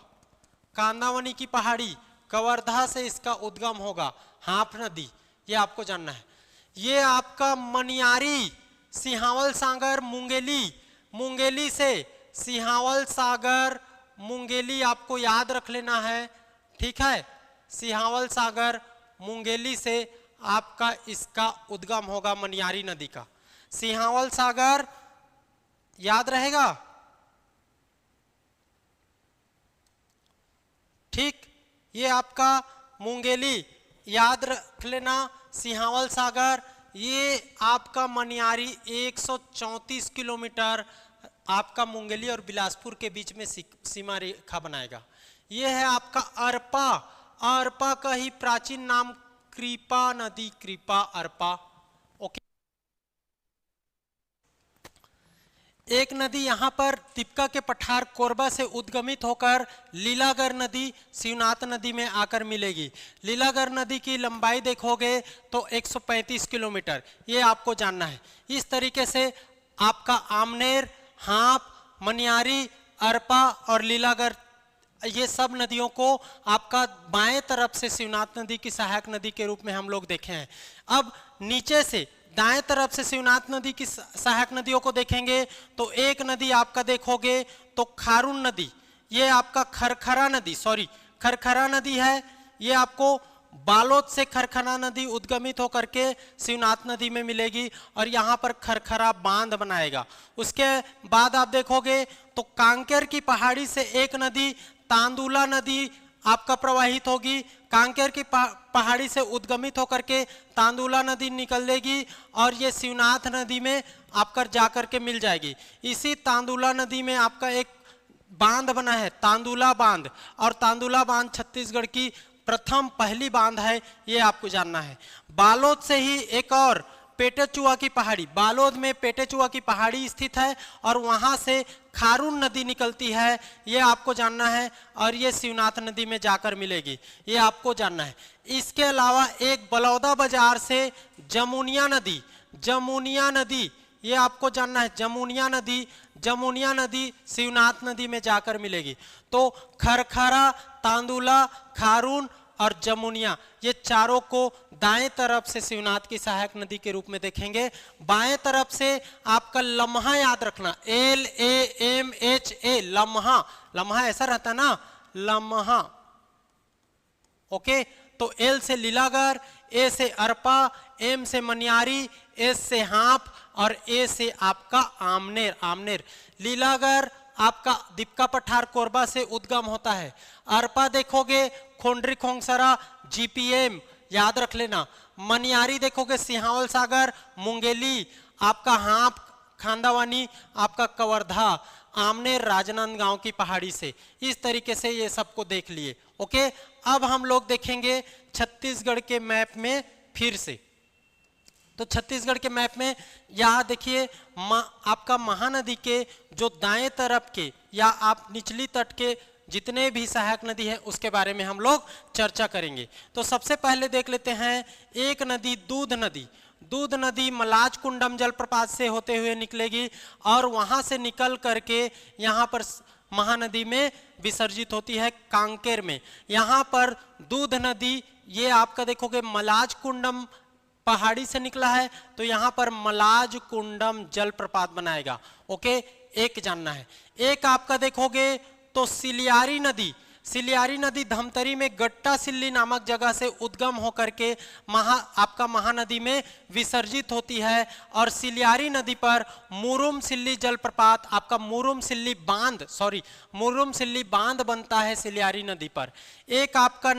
कांदावनी की पहाड़ी, कवर्धा से इसका उद्गम होगा, हाप नदी, ये आपको जानना है। ये आपका मनियारी, सिहावल सागर, मुंगेली, मुंगेली से सिहावल सागर, मुंगेली आपको याद रख लेना है, ठीक है। सिहावल सागर, मुंगेली से आपका इसका उद्गम होगा मनियारी नदी का। सिहावल सागर याद रहेगा, ठीक। ये आपका मुंगेली याद रख लेना, सिहावल सागर। ये आपका मनियारी 134 किलोमीटर आपका मुंगेली और बिलासपुर के बीच में सीमा रेखा बनाएगा। ये है आपका अरपा, अरपा का ही प्राचीन नाम कृपा नदी, कृपा, अरपा। ओके, एक नदी यहाँ पर तिपका के पठार कोरबा से उद्गमित होकर लीलागढ़ नदी शिवनाथ नदी में आकर मिलेगी। लीलागढ़ नदी की लंबाई देखोगे तो 135 किलोमीटर, ये आपको जानना है। इस तरीके से आपका आमनेर, हाप, मनियारी, अरपा और लीलागढ़, ये सब नदियों को आपका बाएं तरफ से शिवनाथ नदी की सहायक नदी के रूप में हम लोग देखे हैं। अब नीचे से दाएं तरफ से शिवनाथ नदी की सहायक नदियों को देखेंगे तो एक नदी आपका देखोगे तो खारून नदी, ये आपका खरखरा नदी, सॉरी खरखरा नदी है। ये आपको बालोद से खरखरा नदी उद्गमित होकर के शिवनाथ नदी में मिलेगी और यहाँ पर खरखरा बांध बनाएगा। उसके बाद आप देखोगे तो कांकेर की पहाड़ी से एक नदी तांदुला नदी आपका प्रवाहित होगी। कांकेर की पहाड़ी से उद्गमित होकर के तांदुला नदी निकलेगी और ये शिवनाथ नदी में आपका जाकर के मिल जाएगी। इसी तांदुला नदी में आपका एक बांध बना है, तांदुला बांध, और तांदुला बांध छत्तीसगढ़ की प्रथम पहली बांध है, ये आपको जानना है। बालोद से ही एक और पेटेचुआ की पहाड़ी, बालोद में पेटेचुआ की पहाड़ी स्थित है और वहां से खारून नदी निकलती है, ये आपको जानना है। और ये शिवनाथ नदी में जाकर मिलेगी, ये आपको जानना है। इसके अलावा एक बलौदा बाजार से जमुनिया नदी, जमुनिया नदी ये आपको जानना है। जमुनिया नदी शिवनाथ नदी में जाकर मिलेगी। तो खरखरा, तांदुला, खारून और जमुनिया, ये चारों को दाएं तरफ से शिवनाथ की सहायक नदी के रूप में देखेंगे। बाएं तरफ से आपका लम्हा याद रखना, LAMHA, लम्हा ऐसा रहता ना, लम्हा। ओके, तो L से लीलागर, A से अरपा, M से मनियारी, S से हाप और A से आपका आमनेर। लीलागर आपका दीपका पठार कोरबा से उद्गम होता है। अरपा देखोगे खोंडरी खोंगसरा, GPM याद रख लेना। मनियारी देखोगे सिहावल सागर, मुंगेली, आपका हाप खांदावानी, आपका कवर्धा, आमनेर राजनांदगांव की पहाड़ी से। इस तरीके से ये सबको देख लिए। ओके, अब हम लोग देखेंगे छत्तीसगढ़ के मैप में फिर से। तो छत्तीसगढ़ के मैप में यहाँ देखिए आपका महानदी के जो दाएं तरफ के या आप निचली तट के जितने भी सहायक नदी है उसके बारे में हम लोग चर्चा करेंगे। तो सबसे पहले देख लेते हैं एक नदी, दूध नदी मलाज कुंडम जलप्रपात से होते हुए निकलेगी और वहां से निकल करके यहाँ पर महानदी में विसर्जित होती है कांकेर में। यहाँ पर दूध नदी ये आपका देखोगे मलाज कुंडम पहाड़ी से निकला है, तो यहाँ पर मलाज कुंडम जलप्रपात बनाएगा। ओके, एक जानना है। एक आपका देखोगे तो सिलियारी नदी धमतरी में गट्टा सिल्ली नामक जगह से उद्गम होकर के आपका महानदी में विसर्जित होती है और सिलियारी नदी पर मुरुम सिल्ली जलप्रपात, आपका मुरुम सिल्ली बांध बनता है सिलियारी नदी पर। एक आपका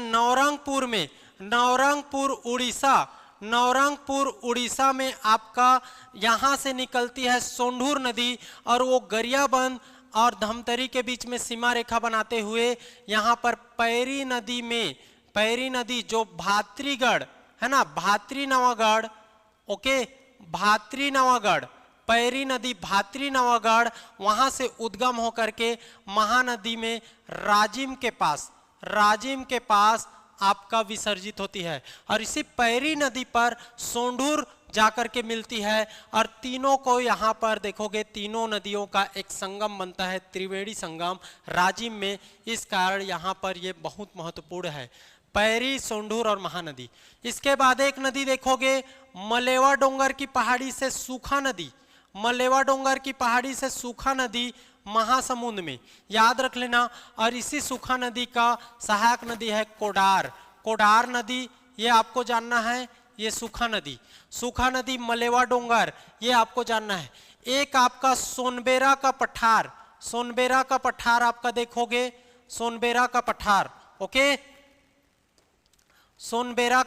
नवरंगपुर उड़ीसा में आपका यहाँ से निकलती है सोंढूर नदी और वो गरियाबंद और धमतरी के बीच में सीमा रेखा बनाते हुए यहाँ पर पैरी नदी जो भातरीगढ़ है ना, भातरीनवागढ़, ओके, भातरीनवागढ़, पैरी नदी भातरीनवागढ़ वहां से उद्गम होकर के महानदी में राजिम के पास आपका विसर्जित होती है और इसी पैरी नदी पर सोंढूर जाकर के मिलती है और तीनों को यहाँ पर देखोगे तीनों नदियों का एक संगम बनता है, त्रिवेणी संगम राजिम में। इस कारण यहाँ पर ये बहुत महत्वपूर्ण है, पैरी, सोंढूर और महानदी। इसके बाद एक नदी देखोगे मलेवा डोंगर की पहाड़ी से सूखा नदी महासमुंद में, याद रख लेना। और इसी सूखा नदी का सहायक नदी है कोडार नदी, ये आपको जानना है। ये सूखा नदी मलेवा डोंगर, ये आपको जानना है। एक आपका सोनबेरा का पठार आपका देखोगे, सोनबेरा का पठार, ओके, सोनबेरा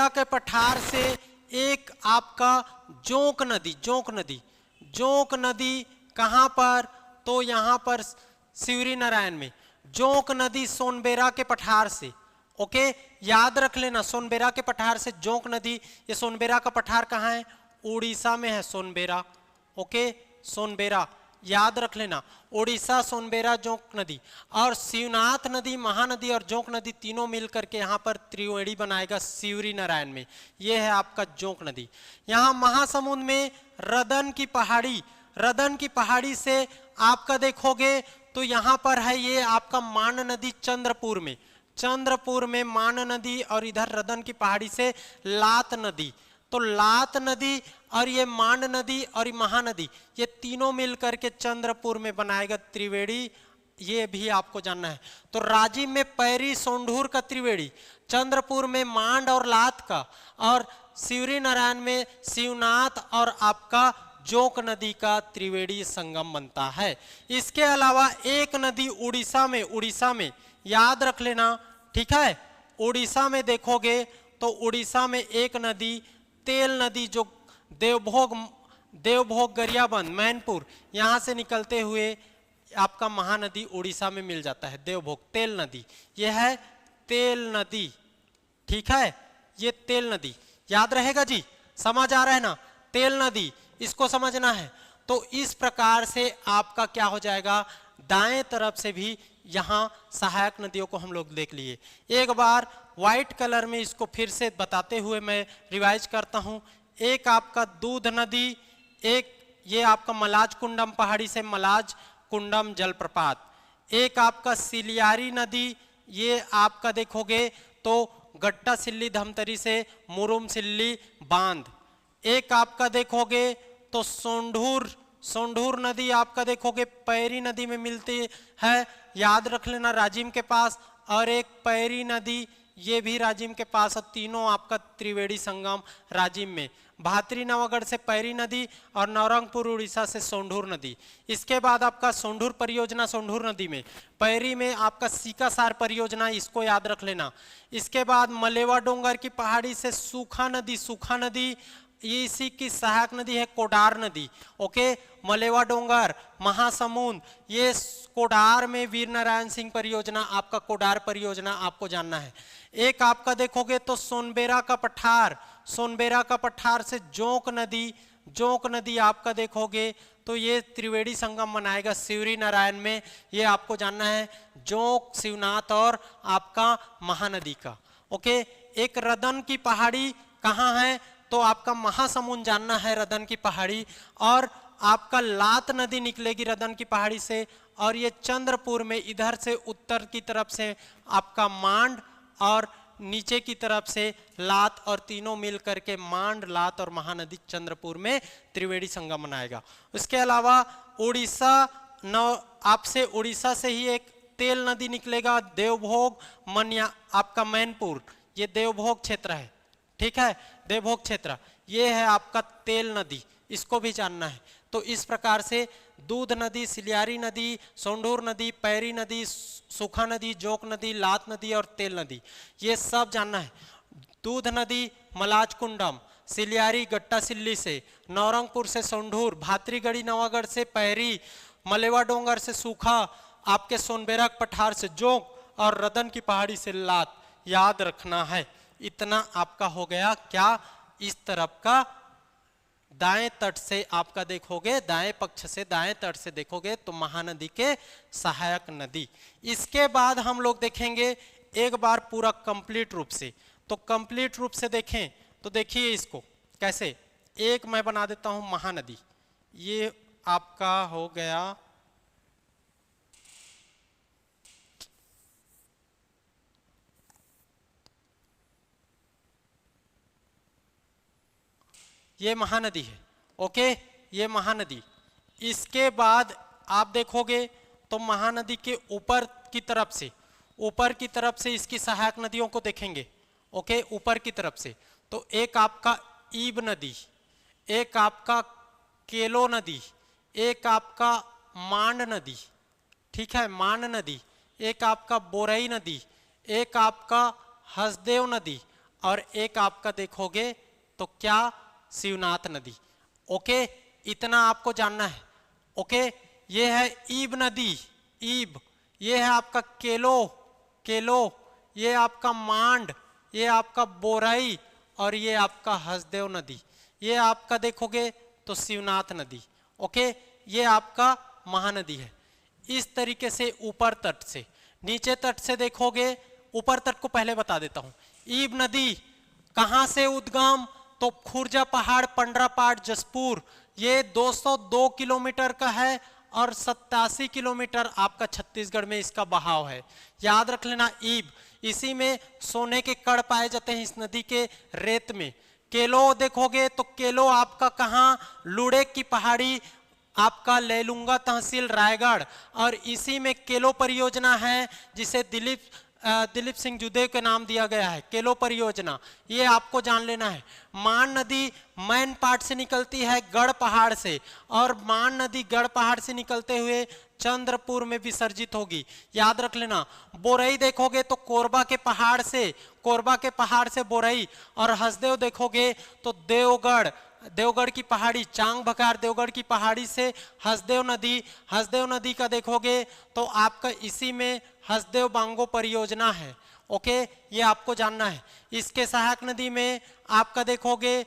के पठार से एक आपका जोंक नदी कहां पर, तो यहां पर शिवरी नारायण में। जोंक नदी सोनबेरा के पठार से, ओके, याद रख लेना, सोनबेरा के पठार से जोंक नदी। ये सोनबेरा का पठार कहाँ है, उड़ीसा में है सोनबेरा, ओके, सोनबेरा याद रख लेना, उड़ीसा, सोनबेरा, जोंक नदी। और शिवनाथ नदी, महानदी और जोंक नदी तीनों मिलकर के यहाँ पर त्रिवेणी बनाएगा शिवरी नारायण में। ये है आपका जोंक नदी। यहाँ महासमुंद में रदन की पहाड़ी से आपका देखोगे तो यहाँ पर है ये आपका मान नदी चंद्रपुर में मान नदी और इधर रदन की पहाड़ी से लात नदी। तो लात नदी और ये मान नदी और ये महानदी, ये तीनों मिलकर के चंद्रपुर में बनाएगा त्रिवेणी, ये भी आपको जानना है। तो राजिम में पैरी सोंढूर का त्रिवेणी, चंद्रपुर में मांड और लात का, और शिवरी नारायण में शिवनाथ और आपका जोंक नदी का त्रिवेणी संगम बनता है। इसके अलावा एक नदी उड़ीसा में याद रख लेना, ठीक है। उड़ीसा में देखोगे तो उड़ीसा में एक नदी तेल नदी जो देवभोग गरियाबंद मैनपुर यहाँ से निकलते हुए आपका महानदी उड़ीसा में मिल जाता है, देवभोग तेल नदी, ये है तेल नदी, ठीक है। ये तेल नदी याद रहेगा जी, समझ आ रहा है ना, तेल नदी, इसको समझना है। तो इस प्रकार से आपका क्या हो जाएगा, दाएं तरफ से भी यहाँ सहायक नदियों को हम लोग देख लिए। एक बार व्हाइट कलर में इसको फिर से बताते हुए मैं रिवाइज करता हूँ। एक आपका दूध नदी, एक ये आपका मलाज कुंडम पहाड़ी से मलाज कुंडम जलप्रपात, एक आपका सिलियारी नदी, ये आपका देखोगे तो गट्टा सिल्ली धमतरी से मुरुम सिल्ली बांध, एक आपका देखोगे तो सोंढूर नदी आपका देखोगे पैरी नदी में मिलती है, याद रख लेना राजिम के पास, और एक पैरी नदी ये भी राजिम के पास, और तीनों आपका त्रिवेणी संगम राजिम में, भातरी नवागढ़ से पैरी नदी और नवरंगपुर उड़ीसा से सोंढूर नदी। इसके बाद आपका सोंढूर परियोजना सोंढूर नदी में, पैरी में आपका सीकासार परियोजना, इसको याद रख लेना। इसके बाद मलेवा डोंगर की पहाड़ी से सूखा नदी ये इसी की सहायक नदी है कोडार नदी। ओके, मलेवा डोंगर, महासमुंद, ये कोडार में वीर नारायण सिंह परियोजना, आपका कोडार परियोजना आपको जानना है। एक आपका देखोगे तो सोनबेरा का पठार से जोंक नदी आपका देखोगे तो ये त्रिवेणी संगम बनाएगा शिवरी नारायण में, ये आपको जानना है, जोंक, शिवनाथ और आपका महानदी का। ओके, एक रदन की पहाड़ी कहाँ है तो आपका महासमुंद जानना है, रदन की पहाड़ी, और आपका लात नदी निकलेगी रदन की पहाड़ी से, और ये चंद्रपुर में इधर से उत्तर की तरफ से आपका मांड और नीचे की तरफ से लात, और तीनों मिल करके मांड, लात और महानदी चंद्रपुर में त्रिवेणी संगम बनाएगा। उसके अलावा उड़ीसा आपसे उड़ीसा से ही एक तेल नदी निकलेगा, देवभोग मनिया आपका मैनपुर, ये देवभोग क्षेत्र है, ठीक है, देवभोग क्षेत्र, ये है आपका तेल नदी, इसको भी जानना है। तो इस प्रकार से दूध नदी, सिलियारी नदी, सोंढूर नदी, पैरी नदी, सूखा नदी, जोक नदी, लात नदी और तेल नदी, ये सब जानना है। दूध नदी मलाज कुंडम, सिलियारी गट्टा सिल्ली से, नवरंगपुर से सोंढूर, भातरीगढ़ी नवागढ़ से पैरी, मलेवा डोंगर से सूखा, आपके सोनबेरा पठार से जोक और रदन की पहाड़ी से लात, याद रखना है। इतना आपका हो गया क्या, इस तरफ का दाएं तट से आपका देखोगे, दाएं पक्ष से दाएं तट से देखोगे तो महानदी के सहायक नदी। इसके बाद हम लोग देखेंगे एक बार पूरा कंप्लीट रूप से, तो कंप्लीट रूप से देखें तो देखिए इसको कैसे, एक मैं बना देता हूं महानदी, ये आपका हो गया ये महानदी है। ओके, ये महानदी, इसके बाद आप देखोगे तो महानदी के ऊपर की तरफ से इसकी सहायक नदियों को देखेंगे। ओके, ऊपर की तरफ से तो एक आपका ईब नदी, एक आपका केलो नदी, एक आपका मांड नदी, ठीक है, मांड नदी, एक आपका बोरई नदी, एक आपका हसदेव नदी, और एक आपका देखोगे तो क्या, शिवनाथ नदी। ओके, इतना आपको जानना है। ओके, ये है ईब नदी, ईब, ये है आपका केलो, ये आपका मांड, ये आपका बोरई, और ये आपका हसदेव नदी, ये आपका देखोगे तो शिवनाथ नदी। ओके, ये आपका महानदी है। इस तरीके से ऊपर तट से, नीचे तट से देखोगे, ऊपर तट को पहले बता देता हूं। ईब नदी कहां से उद्गम तो खुर्जा पहाड़, पंडरापाट, जसपुर, ये 202 किलोमीटर का है और 87 किलोमीटर आपका छत्तीसगढ़ में इसका बहाव है, याद रख लेना। ईब, इसी में सोने के कण पाए जाते हैं इस नदी के रेत में। केलो देखोगे तो केलो आपका कहाँ, लुड़ेक की पहाड़ी, आपका लेलुंगा तहसील रायगढ़, और इसी में केलो परियोजना है जिसे दिलीप सिंह जुदेव के नाम दिया गया है, केलो परियोजना, ये आपको जान लेना है। मान नदी मैन पाट से निकलती है गढ़ पहाड़ से, और मान नदी गढ़ पहाड़ से निकलते हुए चंद्रपुर में विसर्जित होगी, याद रख लेना। बोरई देखोगे तो कोरबा के पहाड़ से बोरई, और हसदेव देखोगे तो देवगढ़ की पहाड़ी, चांग भकार देवगढ़ की पहाड़ी से हसदेव नदी का देखोगे तो आपका इसी में हसदेव बांगो परियोजना है। ओके, ये आपको जानना है। इसके सहायक नदी में आपका देखोगे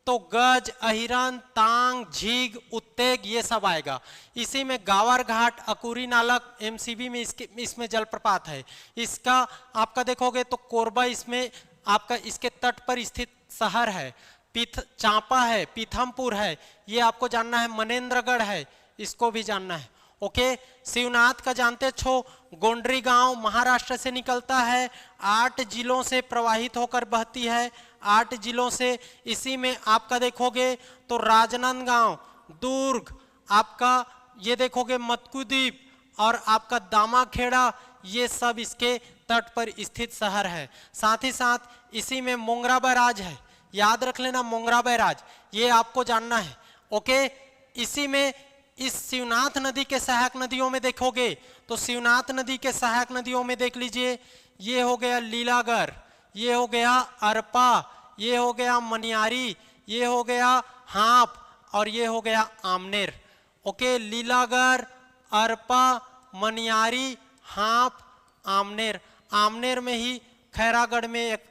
तो गज, अहिरन, तांग, झीग, उत्तेग, ये सब आएगा। इसी में गावर घाट, अकुरी नालक, एमसीबी में इसमें जलप्रपात है। इसका आपका देखोगे तो कोरबा इसमें आपका इसके तट पर स्थित शहर है। चांपा है, पीथमपुर है, ये आपको जानना है, मनेन्द्रगढ़ है, इसको भी जानना है। ओके, शिवनाथ का जानते छो, गोंडरी गांव महाराष्ट्र से निकलता है, 8 जिलों से प्रवाहित होकर बहती है, 8 जिलों से। इसी में आपका देखोगे तो राजनांदगांव, दुर्ग, आपका ये देखोगे मत्कुद्वीप और आपका दामाखेड़ा, ये सब इसके तट पर स्थित शहर है। साथ ही साथ इसी में मोंगरा बैराज है, याद रख लेना मोंगरा बैराज, ये आपको जानना है। ओके, इसी में इस शिवनाथ नदी के सहायक नदियों में देखोगे तो शिवनाथ नदी के सहायक नदियों में देख लीजिए, ये हो गया लीलागर, ये हो गया अरपा, ये हो गया मनियारी, ये हो गया हाप और ये हो गया आमनेर। ओके, लीलागर, अरपा, मनियारी, हाप, आमनेर। आमनेर में ही खैरागढ़ में एक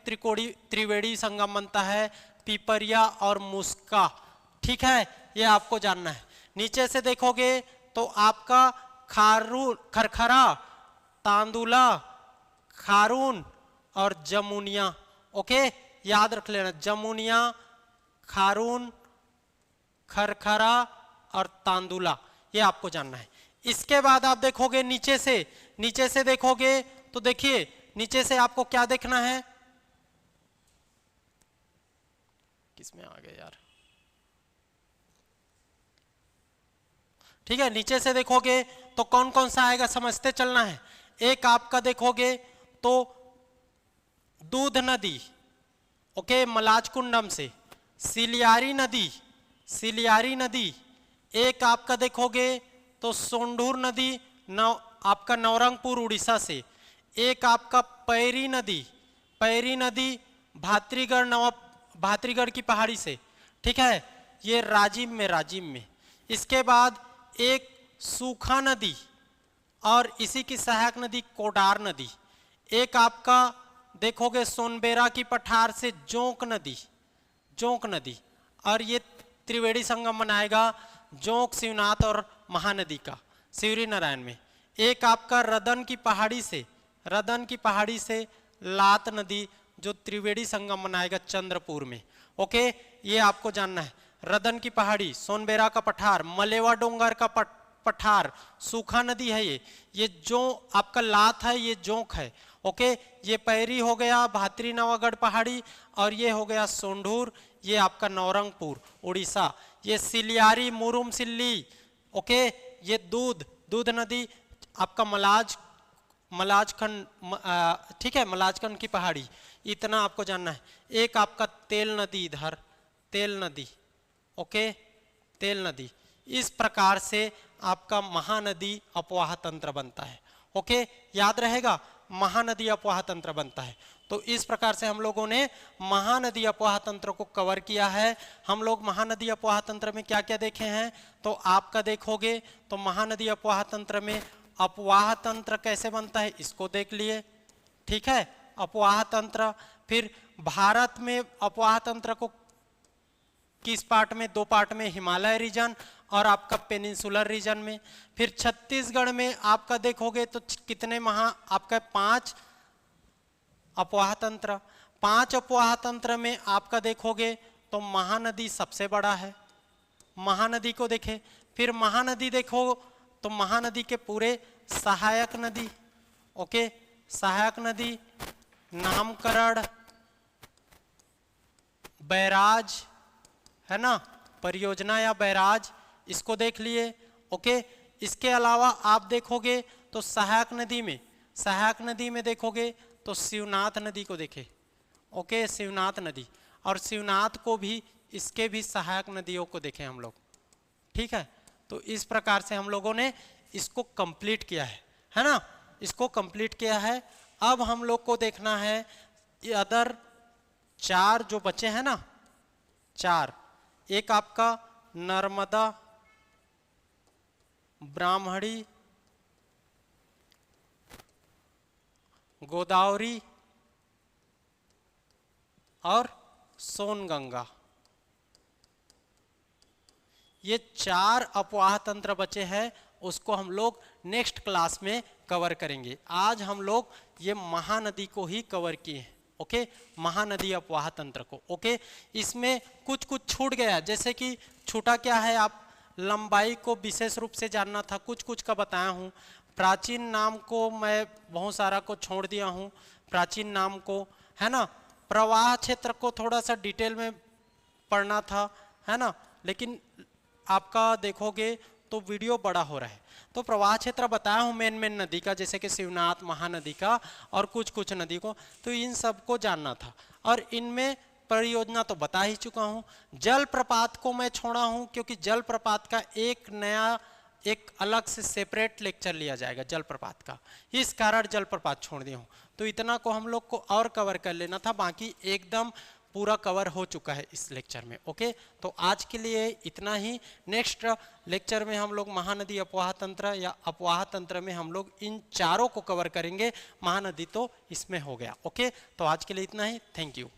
त्रिवेणी संगम बनता है, पिपरिया और मुस्का। ठीक है, ये आपको जानना है। नीचे से देखोगे तो आपका खरखरा, तांदुला, खारून और जमुनिया। ओके, याद रख लेना, जमुनिया, खारून, खरखरा और तांदुला, ये आपको जानना है। इसके बाद आप देखोगे नीचे से देखोगे तो देखिए नीचे से आपको क्या देखना है, किसमें आ गए यार, ठीक है। नीचे से देखोगे तो कौन कौन सा आएगा समझते चलना है। एक आपका देखोगे तो दूध नदी, ओके, मलाजकुंडम से, सिलियारी नदी। एक आपका देखोगे तो सोंढूर नदी, आपका नवरंगपुर उड़ीसा से। एक आपका पैरी नदी भातरीगढ़ की पहाड़ी से। ठीक है, ये राजिम में। इसके बाद एक सूखा नदी और इसी की सहायक नदी कोडार नदी। एक आपका देखोगे सोनबेरा की पठार से जोंक नदी और ये त्रिवेणी संगम बनाएगा जोंक, शिवनाथ और महानदी का शिवरी नारायण में। एक आपका रदन की पहाड़ी से लात नदी जो त्रिवेणी संगम बनाएगा चंद्रपुर में। ओके, ये आपको जानना है। रदन की पहाड़ी, सोनबेरा का पठार, मलेवा डोंगर का पठार, सूखा नदी है ये जो आपका लात है ये जोंक है। ओके, ये पैरी हो गया भातरी नवागढ़ पहाड़ी और ये हो गया सोंढूर, ये आपका नवरंगपुर उड़ीसा। ये सिलियारी मुरुम सिल्ली, ओके, ये दूध नदी आपका मलाजखंड, ठीक है, मलाजखंड की पहाड़ी। इतना आपको जानना है। एक आपका तेल नदी इधर, तेल नदी, ओके, तेल नदी। इस प्रकार से आपका महानदी अपवाह तंत्र बनता है। ओके, याद रहेगा, महानदी अपवाह तंत्र बनता है। तो इस प्रकार से हम लोगों ने महानदी अपवाह तंत्र को कवर किया है। हम लोग महानदी अपवाह तंत्र में क्या क्या देखे हैं, तो आपका देखोगे तो महानदी अपवाह तंत्र में अपवाह तंत्र कैसे बनता है इसको देख लिए। ठीक है, अपवाह तंत्र। फिर भारत में अपवाह तंत्र को किस पार्ट में, 2 पार्ट में, हिमालय रीजन और आपका पेनिनसुलर रीजन में। फिर छत्तीसगढ़ में आपका देखोगे तो कितने आपका 5 अपवाह तंत्र। 5 अपवाह तंत्र में आपका देखोगे तो महानदी सबसे बड़ा है, महानदी को देखे। फिर महानदी देखो तो महानदी के पूरे सहायक नदी, ओके, सहायक नदी, नामकरण, बैराज है ना, परियोजना या बैराज, इसको देख लिए। ओके, इसके अलावा आप देखोगे तो सहायक नदी में देखोगे तो शिवनाथ नदी को देखे। ओके, शिवनाथ नदी, और शिवनाथ को भी, इसके भी सहायक नदियों को देखें हम लोग। ठीक है, तो इस प्रकार से हम लोगों ने इसको कंप्लीट किया है ना, इसको कंप्लीट किया है। अब हम लोग को देखना है ये अदर 4 जो बचे हैं ना, 4। एक आपका नर्मदा, ब्राह्मणी, गोदावरी और सोनगंगा। ये 4 अपवाह तंत्र बचे हैं, उसको हम लोग नेक्स्ट क्लास में कवर करेंगे। आज हम लोग ये महानदी को ही कवर किए हैं। ओके, महानदी अपवाह तंत्र को। ओके, इसमें कुछ कुछ छूट गया, जैसे कि छूटा क्या है, आप लंबाई को विशेष रूप से जानना था, कुछ कुछ का बताया हूँ। प्राचीन नाम को मैं बहुत सारा को छोड़ दिया हूँ, प्राचीन नाम को, है ना। प्रवाह क्षेत्र को थोड़ा सा डिटेल में पढ़ना था, है ना, लेकिन आपका देखोगे तो वीडियो बड़ा हो रहा है। तो प्रवाह क्षेत्र बताया हूँ मेन मेन नदी का, जैसे कि शिवनाथ, महानदी का और कुछ कुछ नदी को, तो इन सबको जानना था। और इनमें परियोजना तो बता ही चुका हूँ। जलप्रपात को मैं छोड़ा हूँ क्योंकि जलप्रपात का एक नया एक अलग से सेपरेट लेक्चर लिया जाएगा जलप्रपात का, इस कारण जलप्रपात छोड़ दिया हूँ। तो इतना को हम लोग को और कवर कर लेना था, बाकी एकदम पूरा कवर हो चुका है इस लेक्चर में। ओके, तो आज के लिए इतना ही। नेक्स्ट लेक्चर में हम लोग महानदी अपवाह तंत्र या अपवाह तंत्र में हम लोग इन चारों को कवर करेंगे। महानदी तो इसमें हो गया। ओके, तो आज के लिए इतना ही। Thank you.